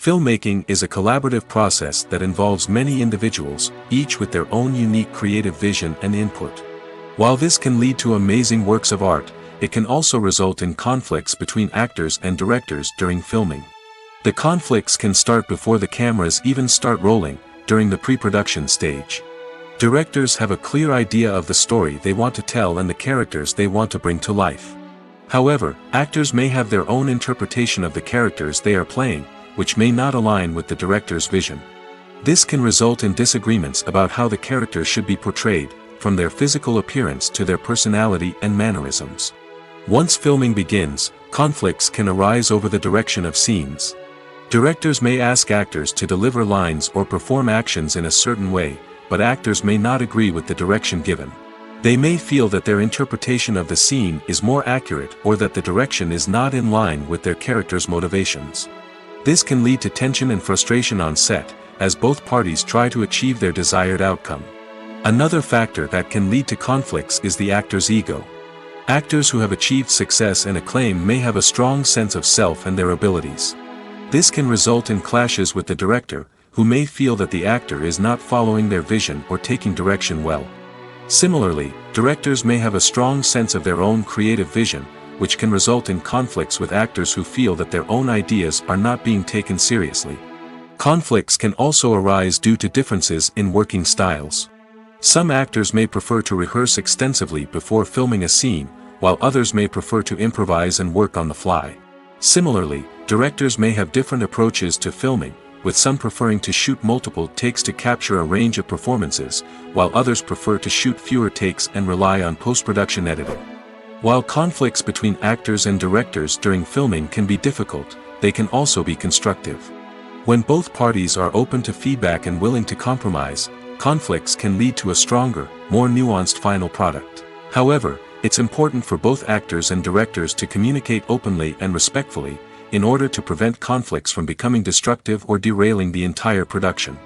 Filmmaking is a collaborative process that involves many individuals, each with their own unique creative vision and input. While this can lead to amazing works of art, it can also result in conflicts between actors and directors during filming. The conflicts can start before the cameras even start rolling, during the pre-production stage. Directors have a clear idea of the story they want to tell and the characters they want to bring to life. However, actors may have their own interpretation of the characters they are playing, which may not align with the director's vision. This can result in disagreements about how the characters should be portrayed, from their physical appearance to their personality and mannerisms. Once filming begins, conflicts can arise over the direction of scenes. Directors may ask actors to deliver lines or perform actions in a certain way, but actors may not agree with the direction given. They may feel that their interpretation of the scene is more accurate or that the direction is not in line with their character's motivations. This can lead to tension and frustration on set, as both parties try to achieve their desired outcome. Another factor that can lead to conflicts is the actor's ego. Actors who have achieved success and acclaim may have a strong sense of self and their abilities. This can result in clashes with the director, who may feel that the actor is not following their vision or taking direction well. Similarly, directors may have a strong sense of their own creative vision, which can result in conflicts with actors who feel that their own ideas are not being taken seriously. Conflicts can also arise due to differences in working styles. Some actors may prefer to rehearse extensively before filming a scene, while others may prefer to improvise and work on the fly. Similarly, directors may have different approaches to filming, with some preferring to shoot multiple takes to capture a range of performances, while others prefer to shoot fewer takes and rely on post-production editing. While conflicts between actors and directors during filming can be difficult, they can also be constructive. When both parties are open to feedback and willing to compromise, conflicts can lead to a stronger, more nuanced final product. However, it's important for both actors and directors to communicate openly and respectfully, in order to prevent conflicts from becoming destructive or derailing the entire production.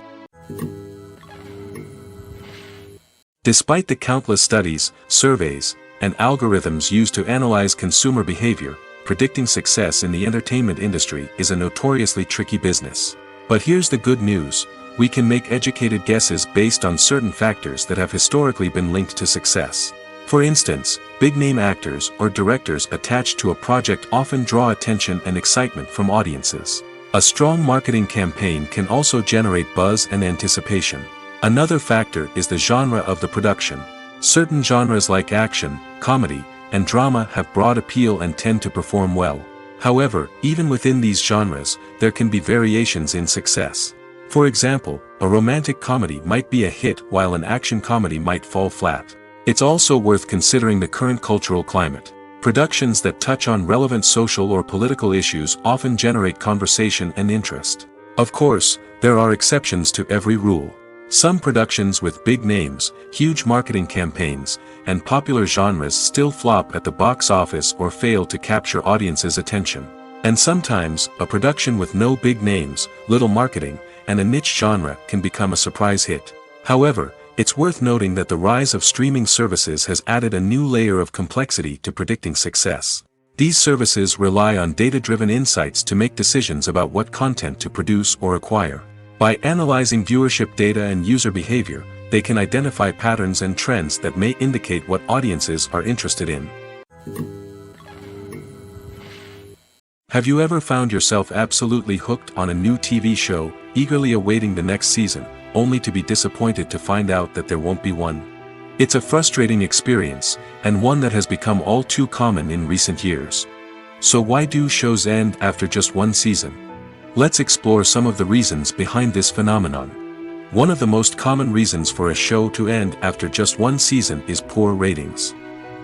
Despite the countless studies, surveys, and algorithms used to analyze consumer behavior, predicting success in the entertainment industry is a notoriously tricky business. But here's the good news: we can make educated guesses based on certain factors that have historically been linked to success. For instance, big-name actors or directors attached to a project often draw attention and excitement from audiences. A strong marketing campaign can also generate buzz and anticipation. Another factor is the genre of the production. Certain genres like action, comedy, and drama have broad appeal and tend to perform well. However, even within these genres, there can be variations in success. For example, a romantic comedy might be a hit while an action comedy might fall flat. It's also worth considering the current cultural climate. Productions that touch on relevant social or political issues often generate conversation and interest. Of course, there are exceptions to every rule. Some productions with big names, huge marketing campaigns, and popular genres still flop at the box office or fail to capture audiences' attention. And sometimes, a production with no big names, little marketing, and a niche genre can become a surprise hit. However, it's worth noting that the rise of streaming services has added a new layer of complexity to predicting success. These services rely on data-driven insights to make decisions about what content to produce or acquire. By analyzing viewership data and user behavior, they can identify patterns and trends that may indicate what audiences are interested in. Have you ever found yourself absolutely hooked on a new TV show, eagerly awaiting the next season, only to be disappointed to find out that there won't be one? It's a frustrating experience, and one that has become all too common in recent years. So why do shows end after just one season? Let's explore some of the reasons behind this phenomenon. One of the most common reasons for a show to end after just one season is poor ratings.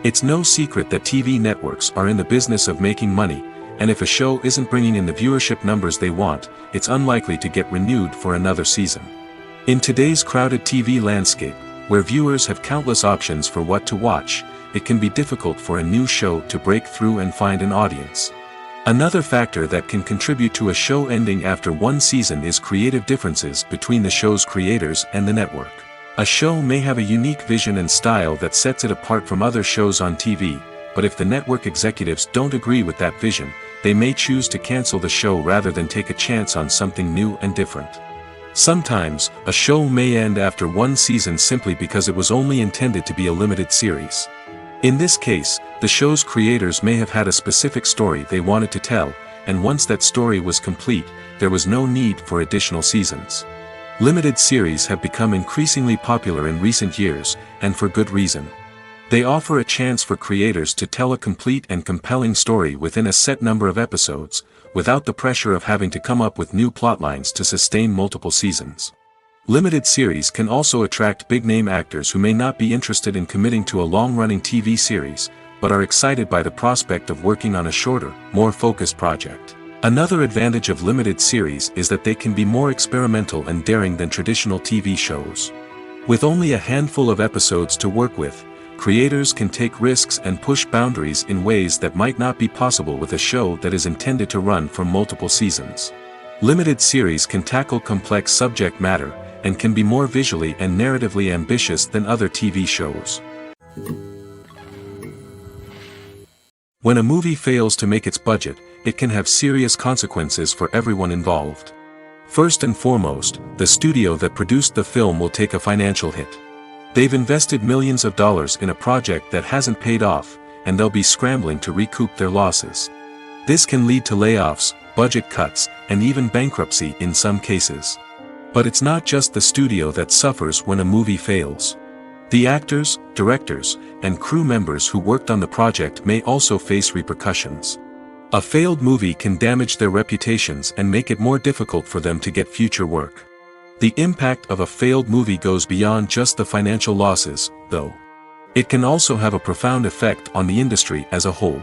It's no secret that TV networks are in the business of making money, and if a show isn't bringing in the viewership numbers they want, it's unlikely to get renewed for another season. In today's crowded TV landscape, where viewers have countless options for what to watch, it can be difficult for a new show to break through and find an audience. Another factor that can contribute to a show ending after one season is creative differences between the show's creators and the network. A show may have a unique vision and style that sets it apart from other shows on TV, but if the network executives don't agree with that vision, they may choose to cancel the show rather than take a chance on something new and different. Sometimes, a show may end after one season simply because it was only intended to be a limited series. In this case, the show's creators may have had a specific story they wanted to tell, and once that story was complete, there was no need for additional seasons. Limited series have become increasingly popular in recent years, and for good reason. They offer a chance for creators to tell a complete and compelling story within a set number of episodes, without the pressure of having to come up with new plotlines to sustain multiple seasons. Limited series can also attract big-name actors who may not be interested in committing to a long-running TV series, but are excited by the prospect of working on a shorter, more focused project. Another advantage of limited series is that they can be more experimental and daring than traditional TV shows. With only a handful of episodes to work with, creators can take risks and push boundaries in ways that might not be possible with a show that is intended to run for multiple seasons. Limited series can tackle complex subject matter, and can be more visually and narratively ambitious than other TV shows. When a movie fails to make its budget, it can have serious consequences for everyone involved. First and foremost, the studio that produced the film will take a financial hit. They've invested millions of dollars in a project that hasn't paid off, and they'll be scrambling to recoup their losses. This can lead to layoffs, budget cuts, and even bankruptcy in some cases. But it's not just the studio that suffers when a movie fails. The actors, directors, and crew members who worked on the project may also face repercussions. A failed movie can damage their reputations and make it more difficult for them to get future work. The impact of a failed movie goes beyond just the financial losses, though. It can also have a profound effect on the industry as a whole.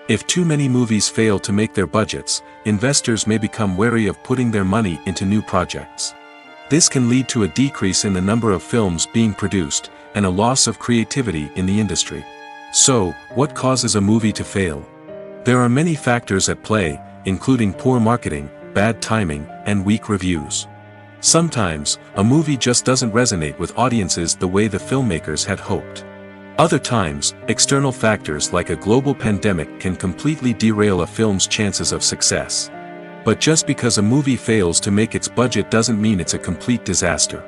If too many movies fail to make their budgets, investors may become wary of putting their money into new projects. This can lead to a decrease in the number of films being produced, and a loss of creativity in the industry. So, what causes a movie to fail? There are many factors at play, including poor marketing, bad timing, and weak reviews. Sometimes, a movie just doesn't resonate with audiences the way the filmmakers had hoped. Other times, external factors like a global pandemic can completely derail a film's chances of success. But just because a movie fails to make its budget doesn't mean it's a complete disaster.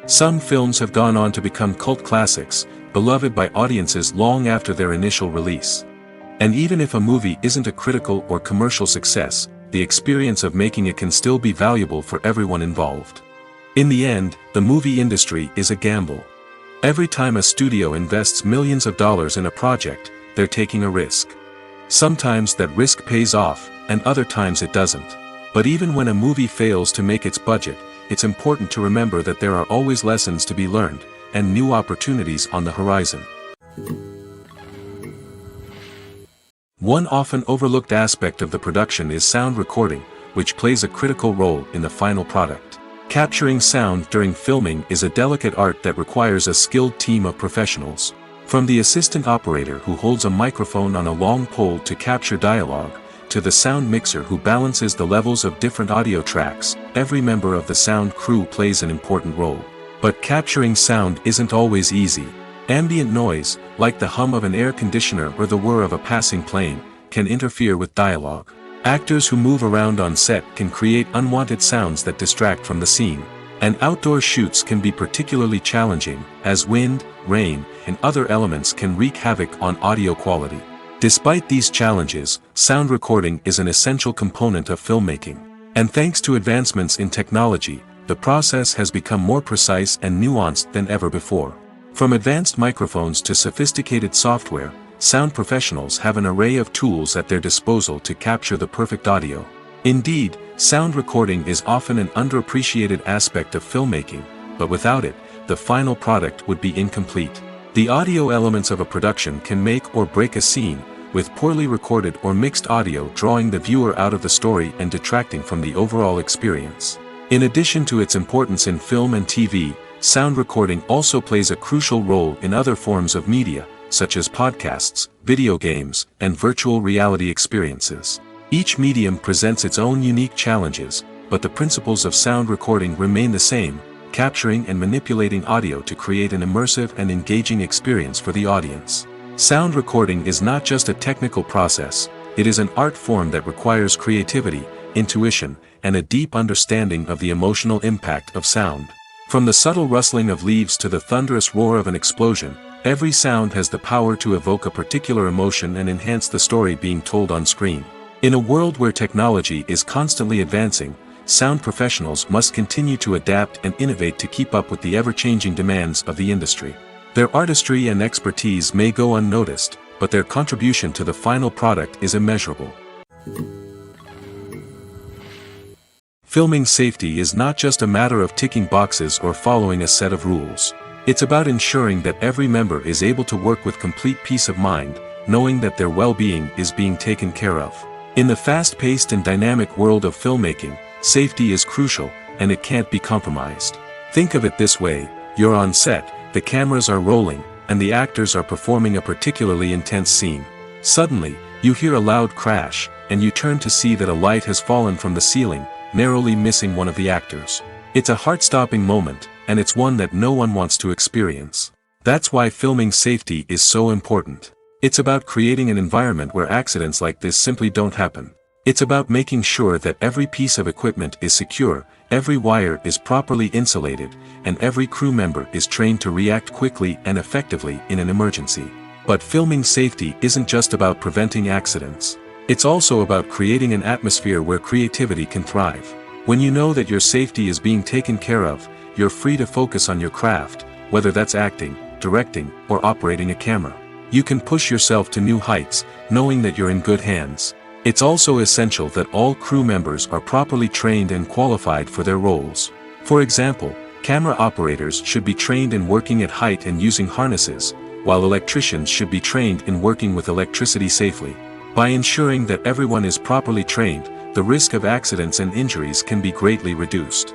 Some films have gone on to become cult classics, beloved by audiences long after their initial release. And even if a movie isn't a critical or commercial success, the experience of making it can still be valuable for everyone involved. In the end, the movie industry is a gamble. Every time a studio invests millions of dollars in a project, they're taking a risk. Sometimes that risk pays off, and other times it doesn't. But even when a movie fails to make its budget, it's important to remember that there are always lessons to be learned, and new opportunities on the horizon. One often overlooked aspect of the production is sound recording, which plays a critical role in the final product. Capturing sound during filming is a delicate art that requires a skilled team of professionals. From the assistant operator who holds a microphone on a long pole to capture dialogue, to the sound mixer who balances the levels of different audio tracks, every member of the sound crew plays an important role. But capturing sound isn't always easy. Ambient noise, like the hum of an air conditioner or the whir of a passing plane, can interfere with dialogue. Actors who move around on set can create unwanted sounds that distract from the scene. And outdoor shoots can be particularly challenging, as wind, rain, and other elements can wreak havoc on audio quality. Despite these challenges, sound recording is an essential component of filmmaking. And thanks to advancements in technology, the process has become more precise and nuanced than ever before. From advanced microphones to sophisticated software, sound professionals have an array of tools at their disposal to capture the perfect audio. Indeed, sound recording is often an underappreciated aspect of filmmaking, but without it, the final product would be incomplete. The audio elements of a production can make or break a scene, with poorly recorded or mixed audio drawing the viewer out of the story and detracting from the overall experience. In addition to its importance in film and TV, sound recording also plays a crucial role in other forms of media, such as podcasts, video games, and virtual reality experiences. Each medium presents its own unique challenges, but the principles of sound recording remain the same: capturing and manipulating audio to create an immersive and engaging experience for the audience. Sound recording is not just a technical process, it is an art form that requires creativity, intuition, and a deep understanding of the emotional impact of sound. From the subtle rustling of leaves to the thunderous roar of an explosion, every sound has the power to evoke a particular emotion and enhance the story being told on screen. In a world where technology is constantly advancing, sound professionals must continue to adapt and innovate to keep up with the ever-changing demands of the industry. Their artistry and expertise may go unnoticed, but their contribution to the final product is immeasurable. Filming safety is not just a matter of ticking boxes or following a set of rules. It's about ensuring that every member is able to work with complete peace of mind, knowing that their well-being is being taken care of. In the fast-paced and dynamic world of filmmaking, safety is crucial, and it can't be compromised. Think of it this way: you're on set, the cameras are rolling, and the actors are performing a particularly intense scene. Suddenly, you hear a loud crash, and you turn to see that a light has fallen from the ceiling, narrowly missing one of the actors. It's a heart-stopping moment, and it's one that no one wants to experience. That's why filming safety is so important. It's about creating an environment where accidents like this simply don't happen. It's about making sure that every piece of equipment is secure, every wire is properly insulated, and every crew member is trained to react quickly and effectively in an emergency. But filming safety isn't just about preventing accidents. It's also about creating an atmosphere where creativity can thrive. When you know that your safety is being taken care of, you're free to focus on your craft, whether that's acting, directing, or operating a camera. You can push yourself to new heights, knowing that you're in good hands. It's also essential that all crew members are properly trained and qualified for their roles. For example, camera operators should be trained in working at height and using harnesses, while electricians should be trained in working with electricity safely. By ensuring that everyone is properly trained, the risk of accidents and injuries can be greatly reduced.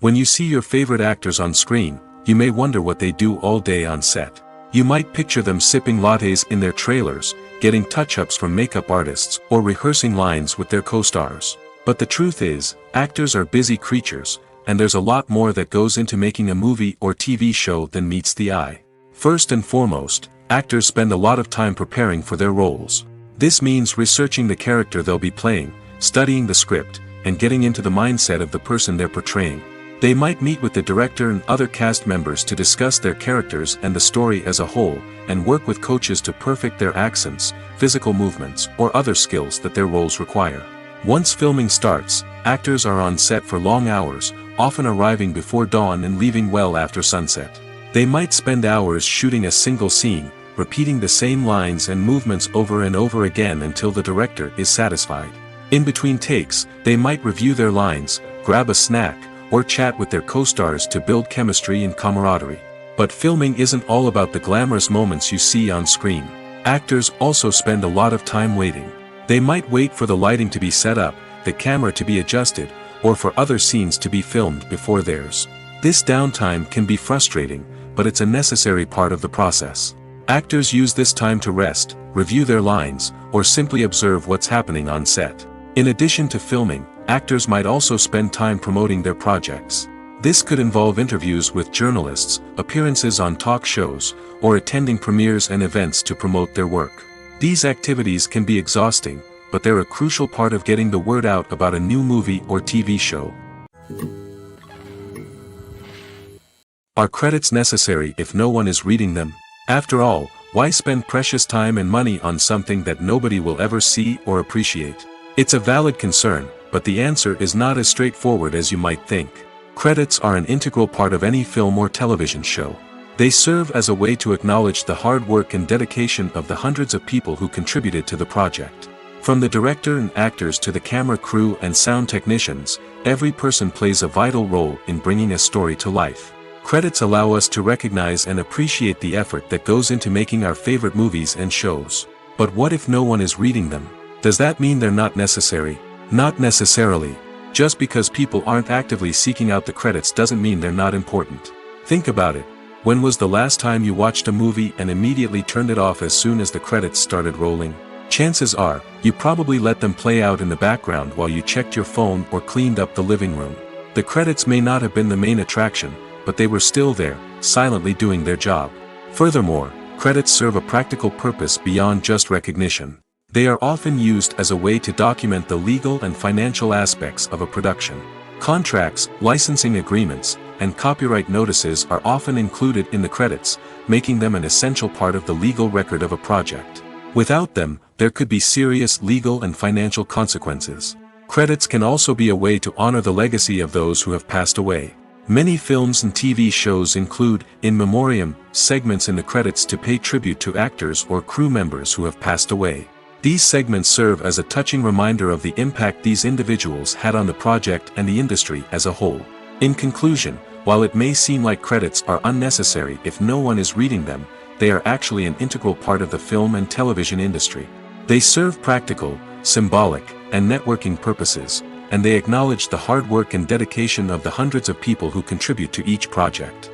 When you see your favorite actors on screen, you may wonder what they do all day on set. You might picture them sipping lattes in their trailers, getting touch-ups from makeup artists, or rehearsing lines with their co-stars. But the truth is, actors are busy creatures, and there's a lot more that goes into making a movie or TV show than meets the eye. First and foremost, actors spend a lot of time preparing for their roles. This means researching the character they'll be playing, studying the script, and getting into the mindset of the person they're portraying. They might meet with the director and other cast members to discuss their characters and the story as a whole, and work with coaches to perfect their accents, physical movements, or other skills that their roles require. Once filming starts, actors are on set for long hours, often arriving before dawn and leaving well after sunset. They might spend hours shooting a single scene, repeating the same lines and movements over and over again until the director is satisfied. In between takes, they might review their lines, grab a snack, or chat with their co-stars to build chemistry and camaraderie. But filming isn't all about the glamorous moments you see on screen. Actors also spend a lot of time waiting. They might wait for the lighting to be set up, the camera to be adjusted, or for other scenes to be filmed before theirs. This downtime can be frustrating, but it's a necessary part of the process. Actors use this time to rest, review their lines, or simply observe what's happening on set. In addition to filming, actors might also spend time promoting their projects. This could involve interviews with journalists, appearances on talk shows, or attending premieres and events to promote their work. These activities can be exhausting, but they're a crucial part of getting the word out about a new movie or TV show. Are credits necessary if no one is reading them? After all, why spend precious time and money on something that nobody will ever see or appreciate? It's a valid concern, but the answer is not as straightforward as you might think. Credits are an integral part of any film or television show. They serve as a way to acknowledge the hard work and dedication of the hundreds of people who contributed to the project. From the director and actors to the camera crew and sound technicians, every person plays a vital role in bringing a story to life. Credits allow us to recognize and appreciate the effort that goes into making our favorite movies and shows. But what if no one is reading them? Does that mean they're not necessary? Not necessarily. Just because people aren't actively seeking out the credits doesn't mean they're not important. Think about it. When was the last time you watched a movie and immediately turned it off as soon as the credits started rolling? Chances are, you probably let them play out in the background while you checked your phone or cleaned up the living room. The credits may not have been the main attraction, but they were still there, silently doing their job. Furthermore, credits serve a practical purpose beyond just recognition. They are often used as a way to document the legal and financial aspects of a production. Contracts, licensing agreements, and copyright notices are often included in the credits, making them an essential part of the legal record of a project. Without them, there could be serious legal and financial consequences. Credits can also be a way to honor the legacy of those who have passed away. Many films and TV shows include, in memoriam, segments in the credits to pay tribute to actors or crew members who have passed away. These segments serve as a touching reminder of the impact these individuals had on the project and the industry as a whole. In conclusion, while it may seem like credits are unnecessary if no one is reading them, they are actually an integral part of the film and television industry. They serve practical, symbolic, and networking purposes, and they acknowledge the hard work and dedication of the hundreds of people who contribute to each project.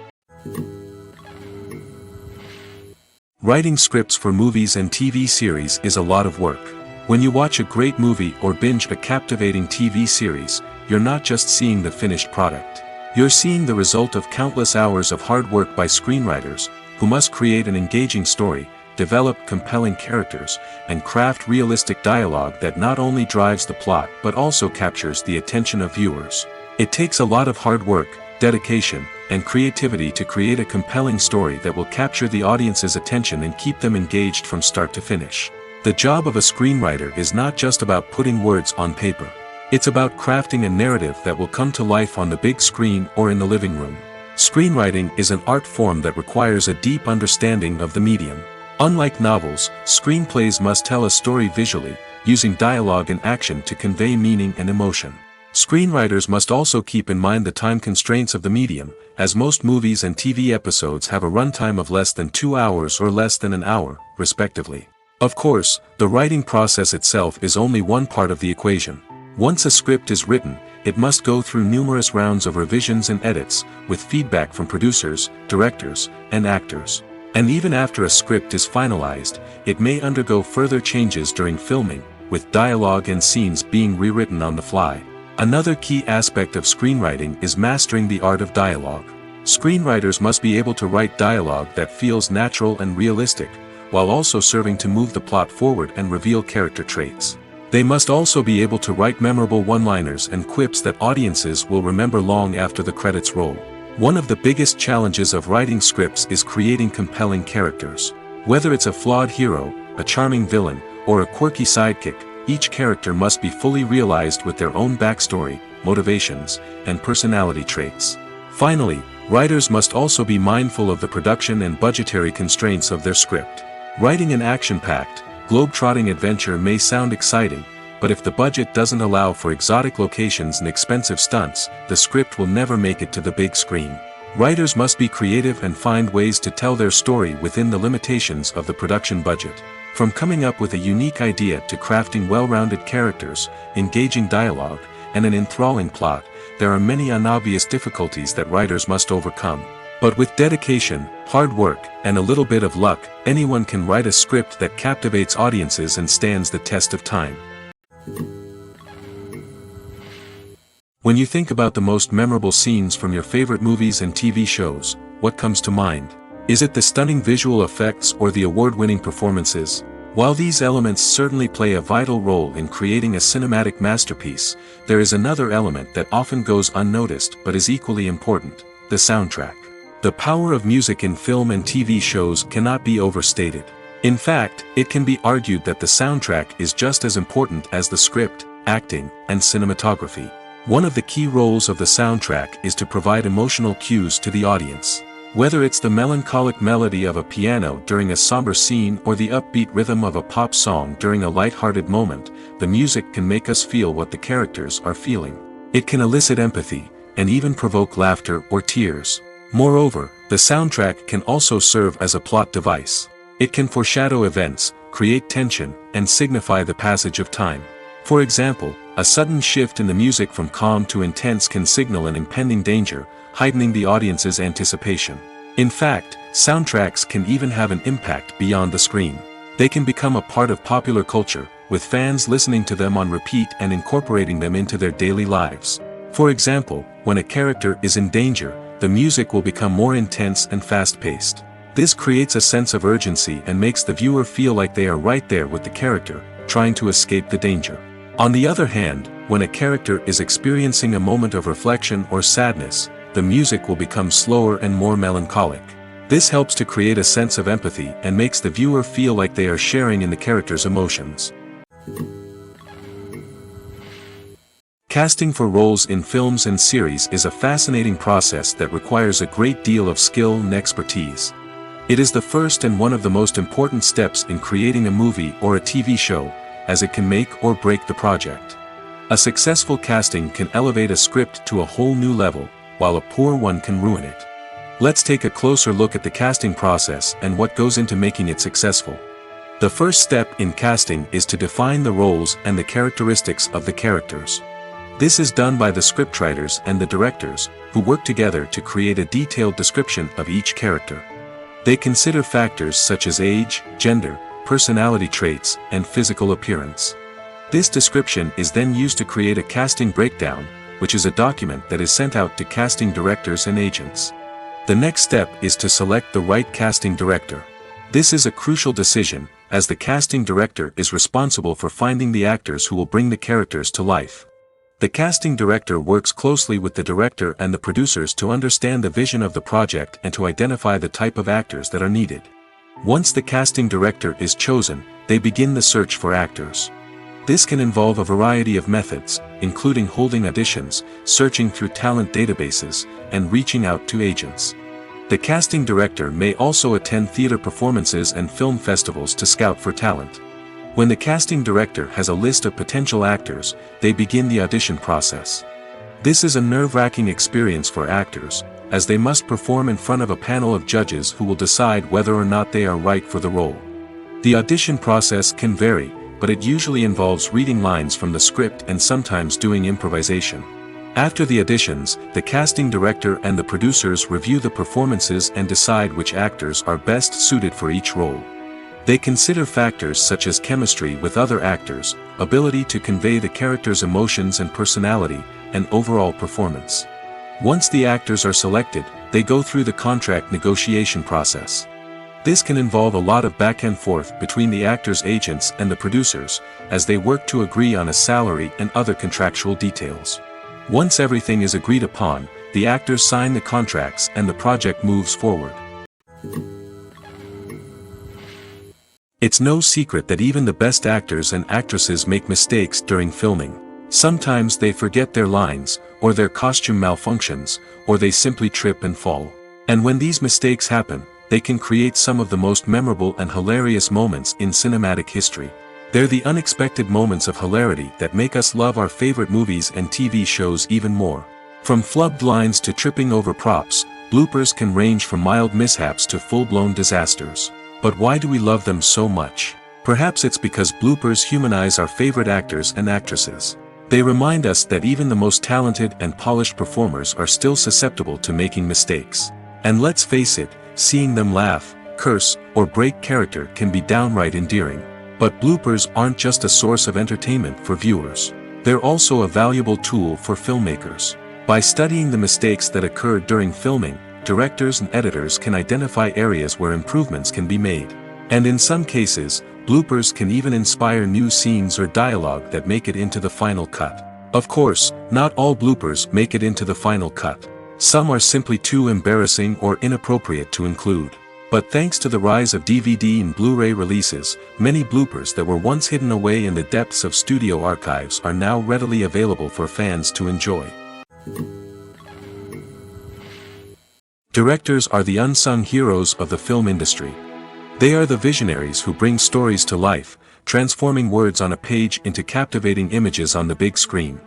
Writing scripts for movies and TV series is a lot of work. When you watch a great movie or binge a captivating TV series, you're not just seeing the finished product. You're seeing the result of countless hours of hard work by screenwriters, who must create an engaging story, develop compelling characters, and craft realistic dialogue that not only drives the plot but also captures the attention of viewers. It takes a lot of hard work, dedication, and creativity to create a compelling story that will capture the audience's attention and keep them engaged from start to finish. The job of a screenwriter is not just about putting words on paper. It's about crafting a narrative that will come to life on the big screen or in the living room. Screenwriting is an art form that requires a deep understanding of the medium. Unlike novels, screenplays must tell a story visually, using dialogue and action to convey meaning and emotion. Screenwriters must also keep in mind the time constraints of the medium, as most movies and TV episodes have a runtime of less than 2 hours or less than an hour, respectively. Of course, the writing process itself is only one part of the equation. Once a script is written, it must go through numerous rounds of revisions and edits, with feedback from producers, directors, and actors. And even after a script is finalized, it may undergo further changes during filming, with dialogue and scenes being rewritten on the fly. Another key aspect of screenwriting is mastering the art of dialogue. Screenwriters must be able to write dialogue that feels natural and realistic, while also serving to move the plot forward and reveal character traits. They must also be able to write memorable one-liners and quips that audiences will remember long after the credits roll. One of the biggest challenges of writing scripts is creating compelling characters. Whether it's a flawed hero, a charming villain, or a quirky sidekick, each character must be fully realized with their own backstory, motivations, and personality traits. Finally, writers must also be mindful of the production and budgetary constraints of their script. Writing an action-packed, globe-trotting adventure may sound exciting, but if the budget doesn't allow for exotic locations and expensive stunts, the script will never make it to the big screen. Writers must be creative and find ways to tell their story within the limitations of the production budget. From coming up with a unique idea to crafting well-rounded characters, engaging dialogue, and an enthralling plot, there are many unobvious difficulties that writers must overcome. But with dedication, hard work, and a little bit of luck, anyone can write a script that captivates audiences and stands the test of time. When you think about the most memorable scenes from your favorite movies and TV shows, what comes to mind? Is it the stunning visual effects or the award-winning performances? While these elements certainly play a vital role in creating a cinematic masterpiece, there is another element that often goes unnoticed but is equally important: the soundtrack. The power of music in film and TV shows cannot be overstated. In fact, it can be argued that the soundtrack is just as important as the script, acting, and cinematography. One of the key roles of the soundtrack is to provide emotional cues to the audience. Whether it's the melancholic melody of a piano during a somber scene or the upbeat rhythm of a pop song during a light-hearted moment, the music can make us feel what the characters are feeling. It can elicit empathy, and even provoke laughter or tears. Moreover, the soundtrack can also serve as a plot device. It can foreshadow events, create tension, and signify the passage of time. For example, a sudden shift in the music from calm to intense can signal an impending danger, heightening the audience's anticipation. In fact, soundtracks can even have an impact beyond the screen. They can become a part of popular culture, with fans listening to them on repeat and incorporating them into their daily lives. For example, when a character is in danger, the music will become more intense and fast-paced. This creates a sense of urgency and makes the viewer feel like they are right there with the character, trying to escape the danger. On the other hand, when a character is experiencing a moment of reflection or sadness, the music will become slower and more melancholic. This helps to create a sense of empathy and makes the viewer feel like they are sharing in the character's emotions. Casting for roles in films and series is a fascinating process that requires a great deal of skill and expertise. It is the first and one of the most important steps in creating a movie or a TV show, as it can make or break the project. A successful casting can elevate a script to a whole new level, while a poor one can ruin it. Let's take a closer look at the casting process and what goes into making it successful. The first step in casting is to define the roles and the characteristics of the characters. This is done by the scriptwriters and the directors, who work together to create a detailed description of each character. They consider factors such as age, gender, personality traits, and physical appearance. This description is then used to create a casting breakdown, which is a document that is sent out to casting directors and agents. The next step is to select the right casting director. This is a crucial decision, as the casting director is responsible for finding the actors who will bring the characters to life. The casting director works closely with the director and the producers to understand the vision of the project and to identify the type of actors that are needed. Once the casting director is chosen, they begin the search for actors. This can involve a variety of methods, including holding auditions, searching through talent databases, and reaching out to agents. The casting director may also attend theater performances and film festivals to scout for talent. When the casting director has a list of potential actors, they begin the audition process. This is a nerve-wracking experience for actors, as they must perform in front of a panel of judges who will decide whether or not they are right for the role. The audition process can vary, but it usually involves reading lines from the script and sometimes doing improvisation. After the auditions, the casting director and the producers review the performances and decide which actors are best suited for each role. They consider factors such as chemistry with other actors, ability to convey the character's emotions and personality, and overall performance. Once the actors are selected, they go through the contract negotiation process. This can involve a lot of back and forth between the actors' agents and the producers, as they work to agree on a salary and other contractual details. Once everything is agreed upon, the actors sign the contracts and the project moves forward. It's no secret that even the best actors and actresses make mistakes during filming. Sometimes they forget their lines, or their costume malfunctions, or they simply trip and fall. And when these mistakes happen, they can create some of the most memorable and hilarious moments in cinematic history. They're the unexpected moments of hilarity that make us love our favorite movies and TV shows even more. From flubbed lines to tripping over props, bloopers can range from mild mishaps to full-blown disasters. But why do we love them so much? Perhaps it's because bloopers humanize our favorite actors and actresses. They remind us that even the most talented and polished performers are still susceptible to making mistakes. And let's face it, seeing them laugh, curse, or break character can be downright endearing. But bloopers aren't just a source of entertainment for viewers. They're also a valuable tool for filmmakers. By studying the mistakes that occurred during filming, directors and editors can identify areas where improvements can be made. And in some cases, bloopers can even inspire new scenes or dialogue that make it into the final cut. Of course, not all bloopers make it into the final cut. Some are simply too embarrassing or inappropriate to include. But thanks to the rise of DVD and Blu-ray releases, many bloopers that were once hidden away in the depths of studio archives are now readily available for fans to enjoy. Directors are the unsung heroes of the film industry. They are the visionaries who bring stories to life, transforming words on a page into captivating images on the big screen.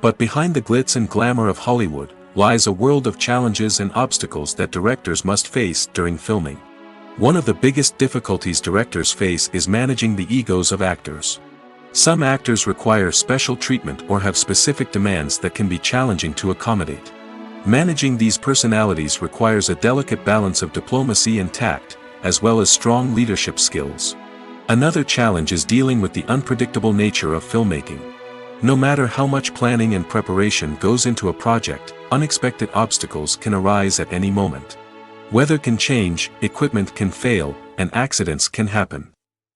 But behind the glitz and glamour of Hollywood, lies a world of challenges and obstacles that directors must face during filming. One of the biggest difficulties directors face is managing the egos of actors. Some actors require special treatment or have specific demands that can be challenging to accommodate. Managing these personalities requires a delicate balance of diplomacy and tact, as well as strong leadership skills. Another challenge is dealing with the unpredictable nature of filmmaking. No matter how much planning and preparation goes into a project, unexpected obstacles can arise at any moment. Weather can change, equipment can fail, and accidents can happen.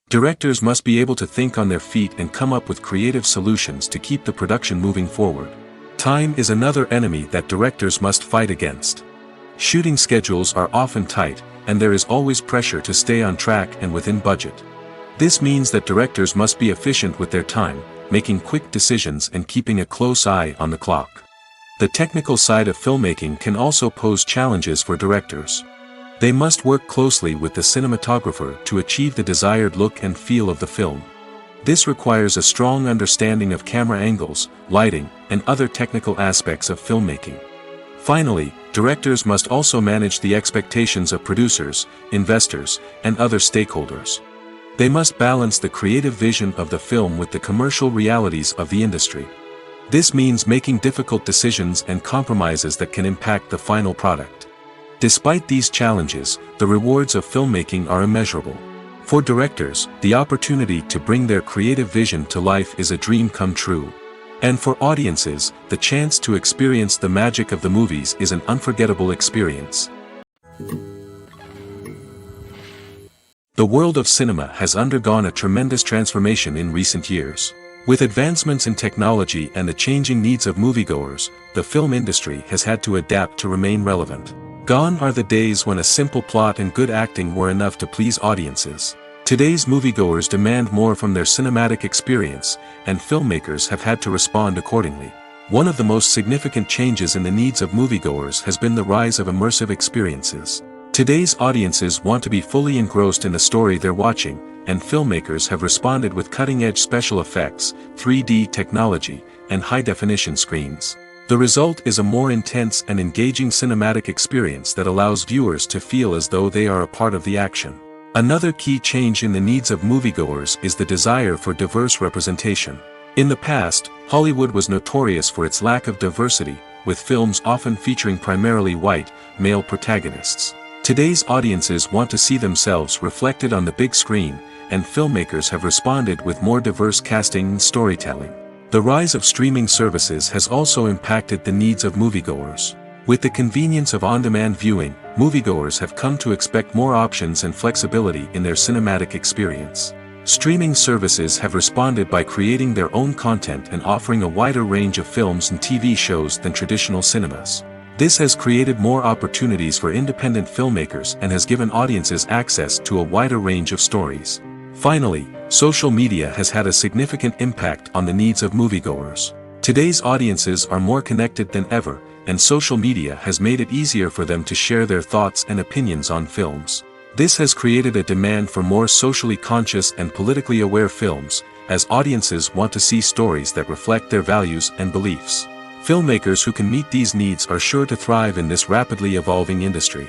Directors must be able to think on their feet and come up with creative solutions to keep the production moving forward. Time is another enemy that directors must fight against. Shooting schedules are often tight, and there is always pressure to stay on track and within budget. This means that directors must be efficient with their time, making quick decisions and keeping a close eye on the clock. The technical side of filmmaking can also pose challenges for directors. They must work closely with the cinematographer to achieve the desired look and feel of the film. This requires a strong understanding of camera angles, lighting, and other technical aspects of filmmaking. Finally, directors must also manage the expectations of producers, investors, and other stakeholders. They must balance the creative vision of the film with the commercial realities of the industry. This means making difficult decisions and compromises that can impact the final product. Despite these challenges, the rewards of filmmaking are immeasurable. For directors, the opportunity to bring their creative vision to life is a dream come true. And for audiences, the chance to experience the magic of the movies is an unforgettable experience. The world of cinema has undergone a tremendous transformation in recent years. With advancements in technology and the changing needs of moviegoers, the film industry has had to adapt to remain relevant. Gone are the days when a simple plot and good acting were enough to please audiences. Today's moviegoers demand more from their cinematic experience, and filmmakers have had to respond accordingly. One of the most significant changes in the needs of moviegoers has been the rise of immersive experiences. Today's audiences want to be fully engrossed in the story they're watching, and filmmakers have responded with cutting-edge special effects, 3D technology, and high-definition screens. The result is a more intense and engaging cinematic experience that allows viewers to feel as though they are a part of the action. Another key change in the needs of moviegoers is the desire for diverse representation. In the past, Hollywood was notorious for its lack of diversity, with films often featuring primarily white, male protagonists. Today's audiences want to see themselves reflected on the big screen, and filmmakers have responded with more diverse casting and storytelling. The rise of streaming services has also impacted the needs of moviegoers. With the convenience of on-demand viewing, moviegoers have come to expect more options and flexibility in their cinematic experience. Streaming services have responded by creating their own content and offering a wider range of films and TV shows than traditional cinemas. This has created more opportunities for independent filmmakers and has given audiences access to a wider range of stories. Finally, social media has had a significant impact on the needs of moviegoers. Today's audiences are more connected than ever, and social media has made it easier for them to share their thoughts and opinions on films. This has created a demand for more socially conscious and politically aware films, as audiences want to see stories that reflect their values and beliefs. Filmmakers who can meet these needs are sure to thrive in this rapidly evolving industry.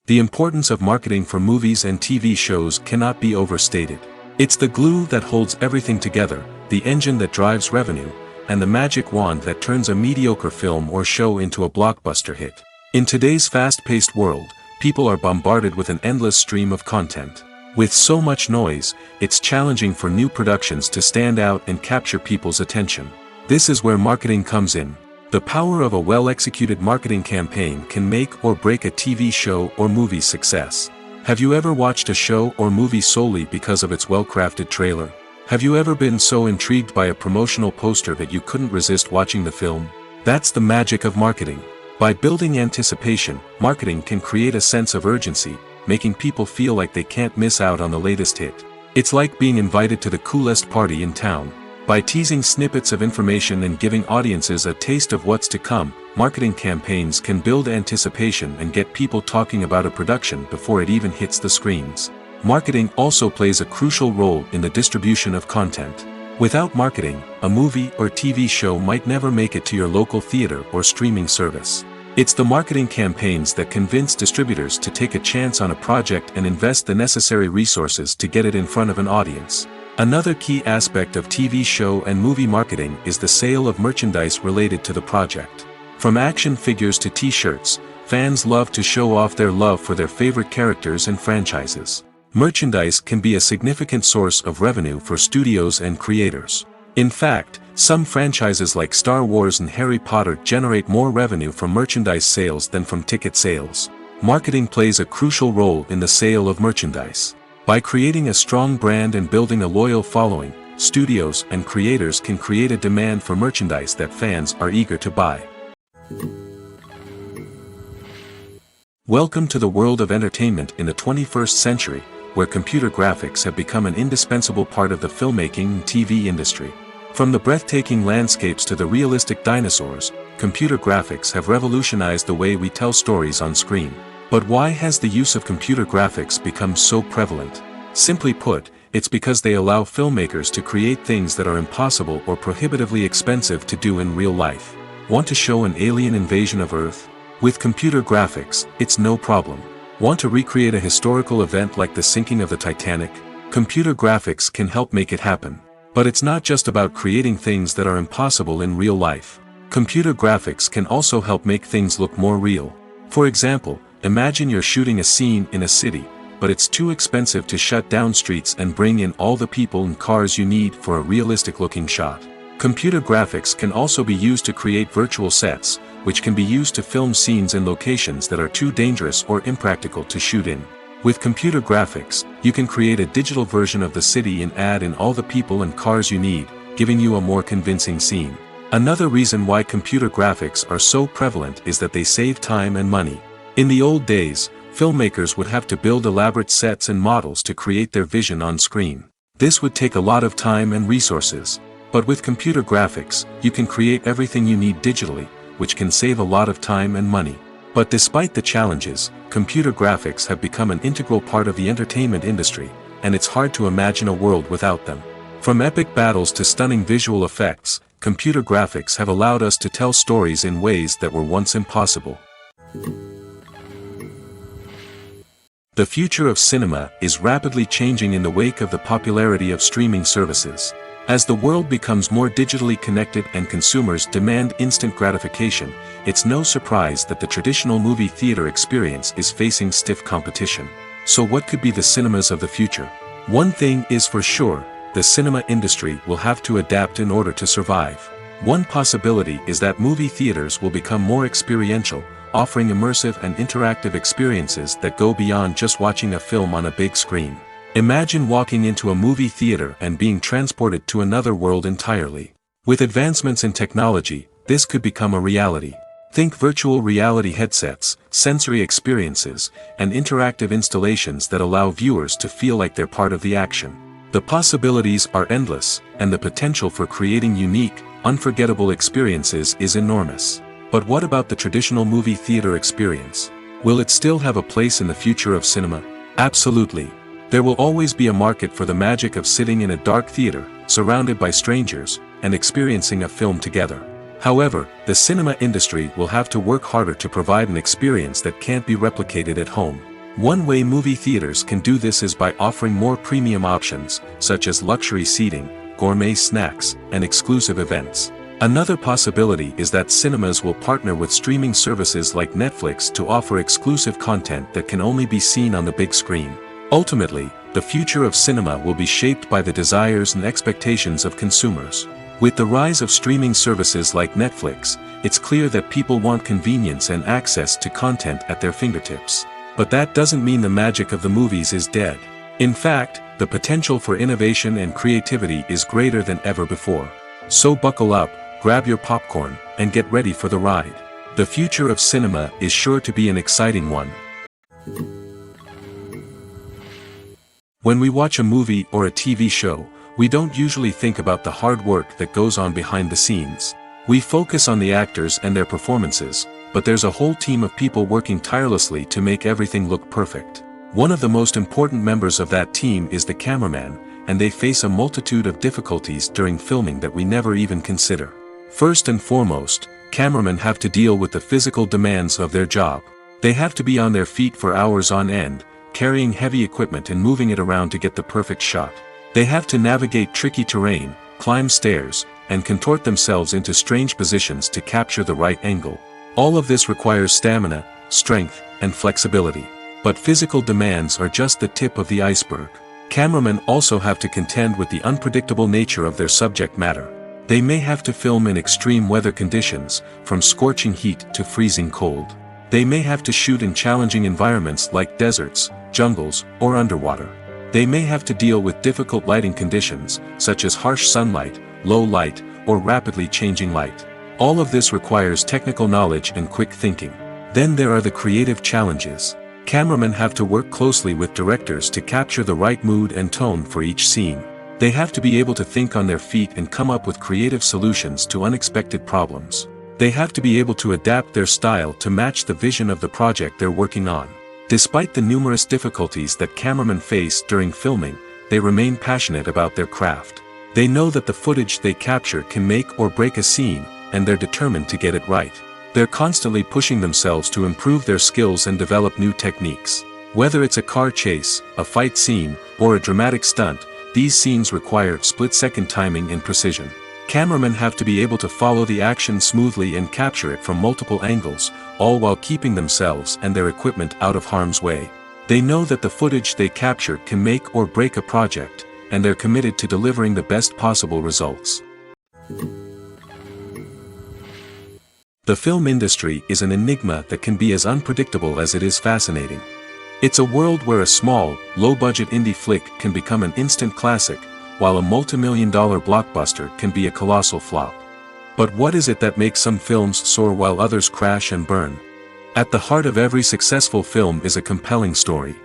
The importance of marketing for movies and TV shows cannot be overstated. It's the glue that holds everything together, the engine that drives revenue, and the magic wand that turns a mediocre film or show into a blockbuster hit. In today's fast-paced world, people are bombarded with an endless stream of content. With so much noise, it's challenging for new productions to stand out and capture people's attention. This is where marketing comes in. The power of a well-executed marketing campaign can make or break a TV show or movie's success. Have you ever watched a show or movie solely because of its well-crafted trailer? Have you ever been so intrigued by a promotional poster that you couldn't resist watching the film? That's the magic of marketing. By building anticipation, marketing can create a sense of urgency, making people feel like they can't miss out on the latest hit. It's like being invited to the coolest party in town. By teasing snippets of information and giving audiences a taste of what's to come, marketing campaigns can build anticipation and get people talking about a production before it even hits the screens. Marketing also plays a crucial role in the distribution of content. Without marketing, a movie or TV show might never make it to your local theater or streaming service. It's the marketing campaigns that convince distributors to take a chance on a project and invest the necessary resources to get it in front of an audience. Another key aspect of TV show and movie marketing is the sale of merchandise related to the project. From action figures to t-shirts, fans love to show off their love for their favorite characters and franchises. Merchandise can be a significant source of revenue for studios and creators. In fact, some franchises like Star Wars and Harry Potter generate more revenue from merchandise sales than from ticket sales. Marketing plays a crucial role in the sale of merchandise. By creating a strong brand and building a loyal following, studios and creators can create a demand for merchandise that fans are eager to buy. Welcome to the world of entertainment in the 21st century, where computer graphics have become an indispensable part of the filmmaking and TV industry. From the breathtaking landscapes to the realistic dinosaurs, computer graphics have revolutionized the way we tell stories on screen. But why has the use of computer graphics become so prevalent? Simply put, it's because they allow filmmakers to create things that are impossible or prohibitively expensive to do in real life. Want to show an alien invasion of Earth? With computer graphics, it's no problem. Want to recreate a historical event like the sinking of the Titanic? Computer graphics can help make it happen. But it's not just about creating things that are impossible in real life. Computer graphics can also help make things look more real. For example, imagine you're shooting a scene in a city, but it's too expensive to shut down streets and bring in all the people and cars you need for a realistic-looking shot. Computer graphics can also be used to create virtual sets, which can be used to film scenes in locations that are too dangerous or impractical to shoot in. With computer graphics, you can create a digital version of the city and add in all the people and cars you need, giving you a more convincing scene. Another reason why computer graphics are so prevalent is that they save time and money. In the old days, filmmakers would have to build elaborate sets and models to create their vision on screen. This would take a lot of time and resources. But with computer graphics, you can create everything you need digitally, which can save a lot of time and money. But despite the challenges, computer graphics have become an integral part of the entertainment industry, and it's hard to imagine a world without them. From epic battles to stunning visual effects, computer graphics have allowed us to tell stories in ways that were once impossible. The future of cinema is rapidly changing in the wake of the popularity of streaming services. As the world becomes more digitally connected and consumers demand instant gratification, it's no surprise that the traditional movie theater experience is facing stiff competition. So what could be the cinemas of the future? One thing is for sure, the cinema industry will have to adapt in order to survive. One possibility is that movie theaters will become more experiential, offering immersive and interactive experiences that go beyond just watching a film on a big screen. Imagine walking into a movie theater and being transported to another world entirely. With advancements in technology, this could become a reality. Think virtual reality headsets, sensory experiences, and interactive installations that allow viewers to feel like they're part of the action. The possibilities are endless, and the potential for creating unique, unforgettable experiences is enormous. But what about the traditional movie theater experience? Will it still have a place in the future of cinema? Absolutely. There will always be a market for the magic of sitting in a dark theater, surrounded by strangers, and experiencing a film together. However, the cinema industry will have to work harder to provide an experience that can't be replicated at home. One way movie theaters can do this is by offering more premium options, such as luxury seating, gourmet snacks, and exclusive events. Another possibility is that cinemas will partner with streaming services like Netflix to offer exclusive content that can only be seen on the big screen. Ultimately, the future of cinema will be shaped by the desires and expectations of consumers. With the rise of streaming services like Netflix, it's clear that people want convenience and access to content at their fingertips. But that doesn't mean the magic of the movies is dead. In fact, the potential for innovation and creativity is greater than ever before. So buckle up, grab your popcorn, and get ready for the ride. The future of cinema is sure to be an exciting one. When we watch a movie or a TV show, we don't usually think about the hard work that goes on behind the scenes. We focus on the actors and their performances, but there's a whole team of people working tirelessly to make everything look perfect. One of the most important members of that team is the cameraman, and they face a multitude of difficulties during filming that we never even consider. First and foremost, cameramen have to deal with the physical demands of their job. They have to be on their feet for hours on end, carrying heavy equipment and moving it around to get the perfect shot. They have to navigate tricky terrain, climb stairs, and contort themselves into strange positions to capture the right angle. All of this requires stamina, strength, and flexibility. But physical demands are just the tip of the iceberg. Cameramen also have to contend with the unpredictable nature of their subject matter. They may have to film in extreme weather conditions, from scorching heat to freezing cold. They may have to shoot in challenging environments like deserts, jungles, or underwater. They may have to deal with difficult lighting conditions, such as harsh sunlight, low light, or rapidly changing light. All of this requires technical knowledge and quick thinking. Then there are the creative challenges. Cameramen have to work closely with directors to capture the right mood and tone for each scene. They have to be able to think on their feet and come up with creative solutions to unexpected problems. They have to be able to adapt their style to match the vision of the project they're working on. Despite the numerous difficulties that cameramen face during filming, they remain passionate about their craft. They know that the footage they capture can make or break a scene, and they're determined to get it right. They're constantly pushing themselves to improve their skills and develop new techniques. Whether it's a car chase, a fight scene, or a dramatic stunt, these scenes require split-second timing and precision. Cameramen have to be able to follow the action smoothly and capture it from multiple angles, all while keeping themselves and their equipment out of harm's way. They know that the footage they capture can make or break a project, and they're committed to delivering the best possible results. The film industry is an enigma that can be as unpredictable as it is fascinating. It's a world where a small, low-budget indie flick can become an instant classic, while a multi-million-dollar blockbuster can be a colossal flop. But what is it that makes some films soar while others crash and burn? At the heart of every successful film is a compelling story.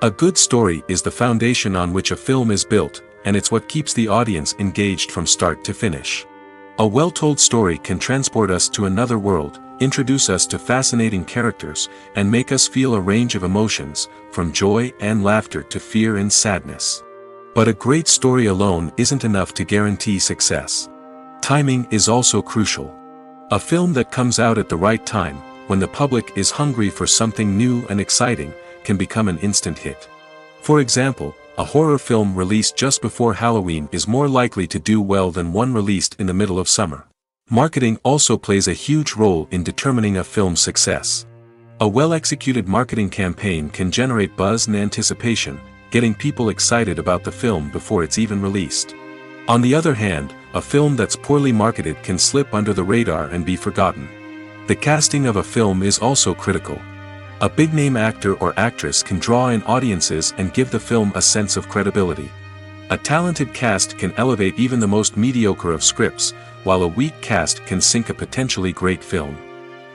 A good story is the foundation on which a film is built, and it's what keeps the audience engaged from start to finish. A well-told story can transport us to another world, introduce us to fascinating characters, and make us feel a range of emotions, from joy and laughter to fear and sadness. But a great story alone isn't enough to guarantee success. Timing is also crucial. A film that comes out at the right time, when the public is hungry for something new and exciting, can become an instant hit. For example, a horror film released just before Halloween is more likely to do well than one released in the middle of summer. Marketing also plays a huge role in determining a film's success. A well-executed marketing campaign can generate buzz and anticipation, getting people excited about the film before it's even released. On the other hand, a film that's poorly marketed can slip under the radar and be forgotten. The casting of a film is also critical. A big-name actor or actress can draw in audiences and give the film a sense of credibility. A talented cast can elevate even the most mediocre of scripts, while a weak cast can sink a potentially great film.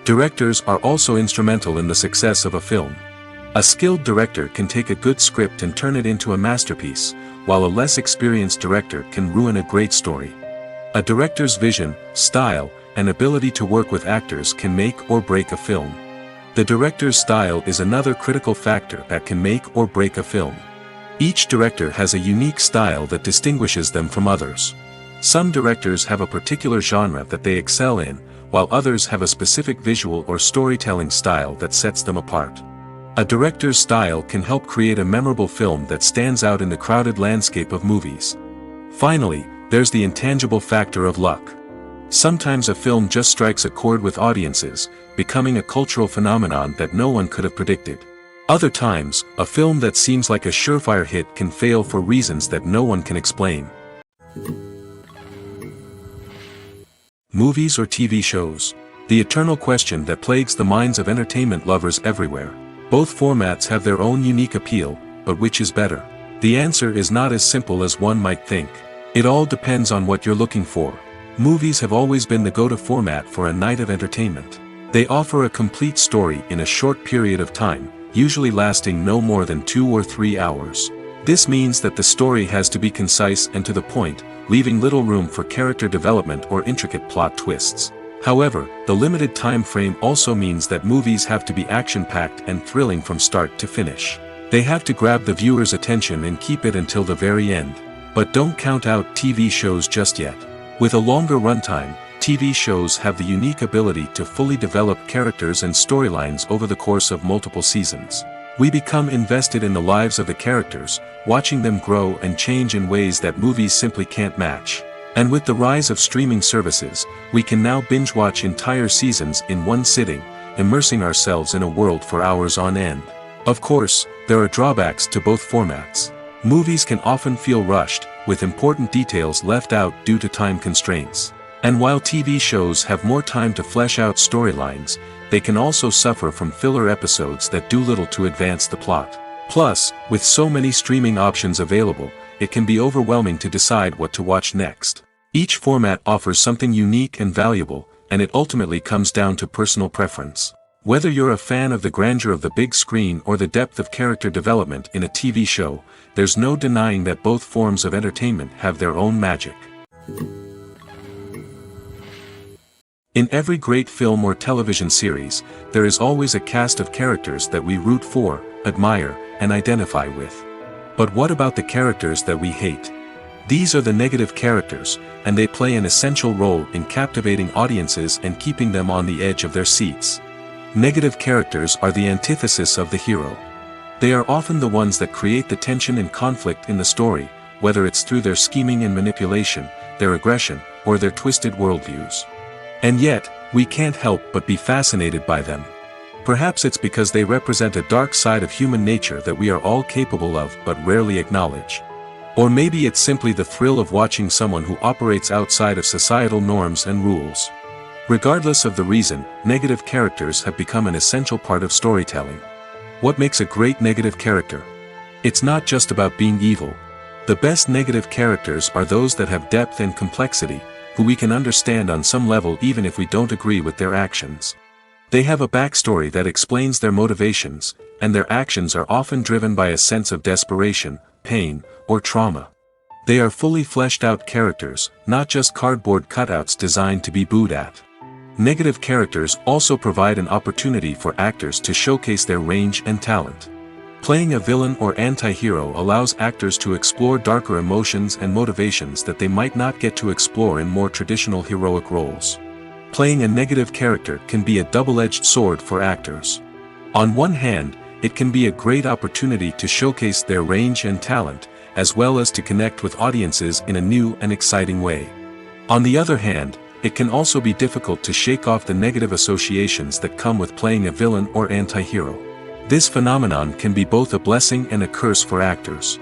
Directors are also instrumental in the success of a film. A skilled director can take a good script and turn it into a masterpiece, while a less experienced director can ruin a great story. A director's vision, style, and ability to work with actors can make or break a film. The director's style is another critical factor that can make or break a film. Each director has a unique style that distinguishes them from others. Some directors have a particular genre that they excel in, while others have a specific visual or storytelling style that sets them apart. A director's style can help create a memorable film that stands out in the crowded landscape of movies. Finally, there's the intangible factor of luck. Sometimes a film just strikes a chord with audiences, becoming a cultural phenomenon that no one could have predicted. Other times, a film that seems like a surefire hit can fail for reasons that no one can explain. Movies or TV shows? The eternal question that plagues the minds of entertainment lovers everywhere. Both formats have their own unique appeal, but which is better? The answer is not as simple as one might think. It all depends on what you're looking for. Movies have always been the go-to format for a night of entertainment. They offer a complete story in a short period of time, usually lasting no more than 2 or 3 hours. This means that the story has to be concise and to the point, leaving little room for character development or intricate plot twists. However, the limited time frame also means that movies have to be action-packed and thrilling from start to finish. They have to grab the viewer's attention and keep it until the very end. But don't count out TV shows just yet. With a longer runtime, TV shows have the unique ability to fully develop characters and storylines over the course of multiple seasons. We become invested in the lives of the characters, watching them grow and change in ways that movies simply can't match. And with the rise of streaming services, we can now binge-watch entire seasons in one sitting, immersing ourselves in a world for hours on end. Of course, there are drawbacks to both formats. Movies can often feel rushed, with important details left out due to time constraints. And while TV shows have more time to flesh out storylines, they can also suffer from filler episodes that do little to advance the plot. Plus, with so many streaming options available, it can be overwhelming to decide what to watch next. Each format offers something unique and valuable, and it ultimately comes down to personal preference. Whether you're a fan of the grandeur of the big screen or the depth of character development in a TV show, there's no denying that both forms of entertainment have their own magic. In every great film or television series, there is always a cast of characters that we root for, admire, and identify with. But what about the characters that we hate? These are the negative characters, and they play an essential role in captivating audiences and keeping them on the edge of their seats. Negative characters are the antithesis of the hero. They are often the ones that create the tension and conflict in the story, whether it's through their scheming and manipulation, their aggression, or their twisted worldviews. And yet, we can't help but be fascinated by them. Perhaps it's because they represent a dark side of human nature that we are all capable of but rarely acknowledge. Or maybe it's simply the thrill of watching someone who operates outside of societal norms and rules. Regardless of the reason, negative characters have become an essential part of storytelling. What makes a great negative character? It's not just about being evil. The best negative characters are those that have depth and complexity, who we can understand on some level even if we don't agree with their actions. They have a backstory that explains their motivations, and their actions are often driven by a sense of desperation, pain, or trauma. They are fully fleshed out characters, not just cardboard cutouts designed to be booed at. Negative characters also provide an opportunity for actors to showcase their range and talent. Playing a villain or anti-hero allows actors to explore darker emotions and motivations that they might not get to explore in more traditional heroic roles. Playing a negative character can be a double-edged sword for actors. On one hand, it can be a great opportunity to showcase their range and talent, as well as to connect with audiences in a new and exciting way. On the other hand, it can also be difficult to shake off the negative associations that come with playing a villain or anti-hero. This phenomenon can be both a blessing and a curse for actors.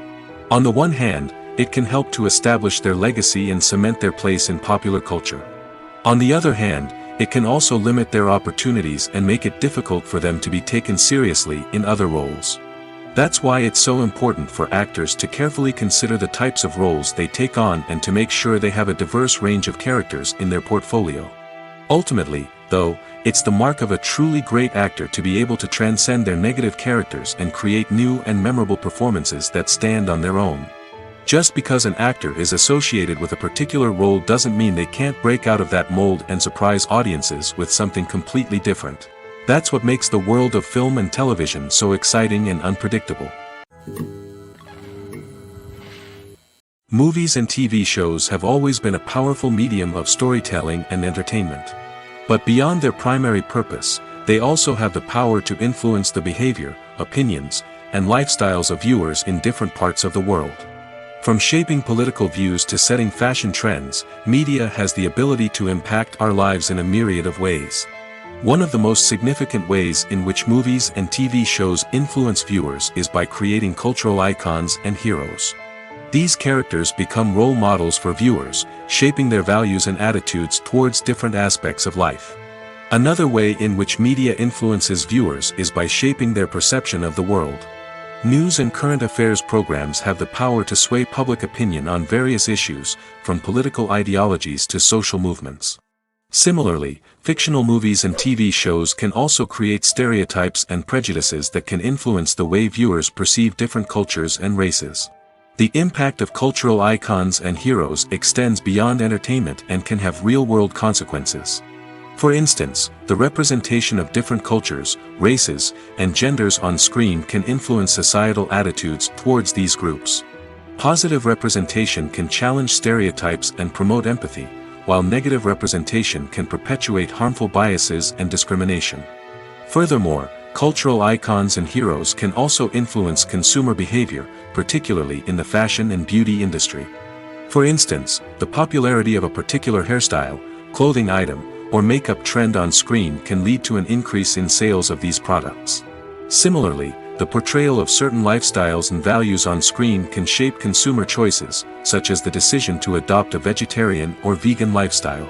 On the one hand, it can help to establish their legacy and cement their place in popular culture. On the other hand, it can also limit their opportunities and make it difficult for them to be taken seriously in other roles. That's why it's so important for actors to carefully consider the types of roles they take on and to make sure they have a diverse range of characters in their portfolio. Ultimately, though, it's the mark of a truly great actor to be able to transcend their negative characters and create new and memorable performances that stand on their own. Just because an actor is associated with a particular role doesn't mean they can't break out of that mold and surprise audiences with something completely different. That's what makes the world of film and television so exciting and unpredictable. Movies and TV shows have always been a powerful medium of storytelling and entertainment. But beyond their primary purpose, they also have the power to influence the behavior, opinions, and lifestyles of viewers in different parts of the world. From shaping political views to setting fashion trends, media has the ability to impact our lives in a myriad of ways. One of the most significant ways in which movies and TV shows influence viewers is by creating cultural icons and heroes. These characters become role models for viewers, shaping their values and attitudes towards different aspects of life. Another way in which media influences viewers is by shaping their perception of the world. News and current affairs programs have the power to sway public opinion on various issues, from political ideologies to social movements. Similarly, fictional movies and TV shows can also create stereotypes and prejudices that can influence the way viewers perceive different cultures and races. The impact of cultural icons and heroes extends beyond entertainment and can have real-world consequences. For instance, the representation of different cultures, races, and genders on screen can influence societal attitudes towards these groups. Positive representation can challenge stereotypes and promote empathy, while negative representation can perpetuate harmful biases and discrimination. Furthermore, cultural icons and heroes can also influence consumer behavior, particularly in the fashion and beauty industry. For instance, the popularity of a particular hairstyle, clothing item, or makeup trend on screen can lead to an increase in sales of these products. Similarly, the portrayal of certain lifestyles and values on screen can shape consumer choices, such as the decision to adopt a vegetarian or vegan lifestyle.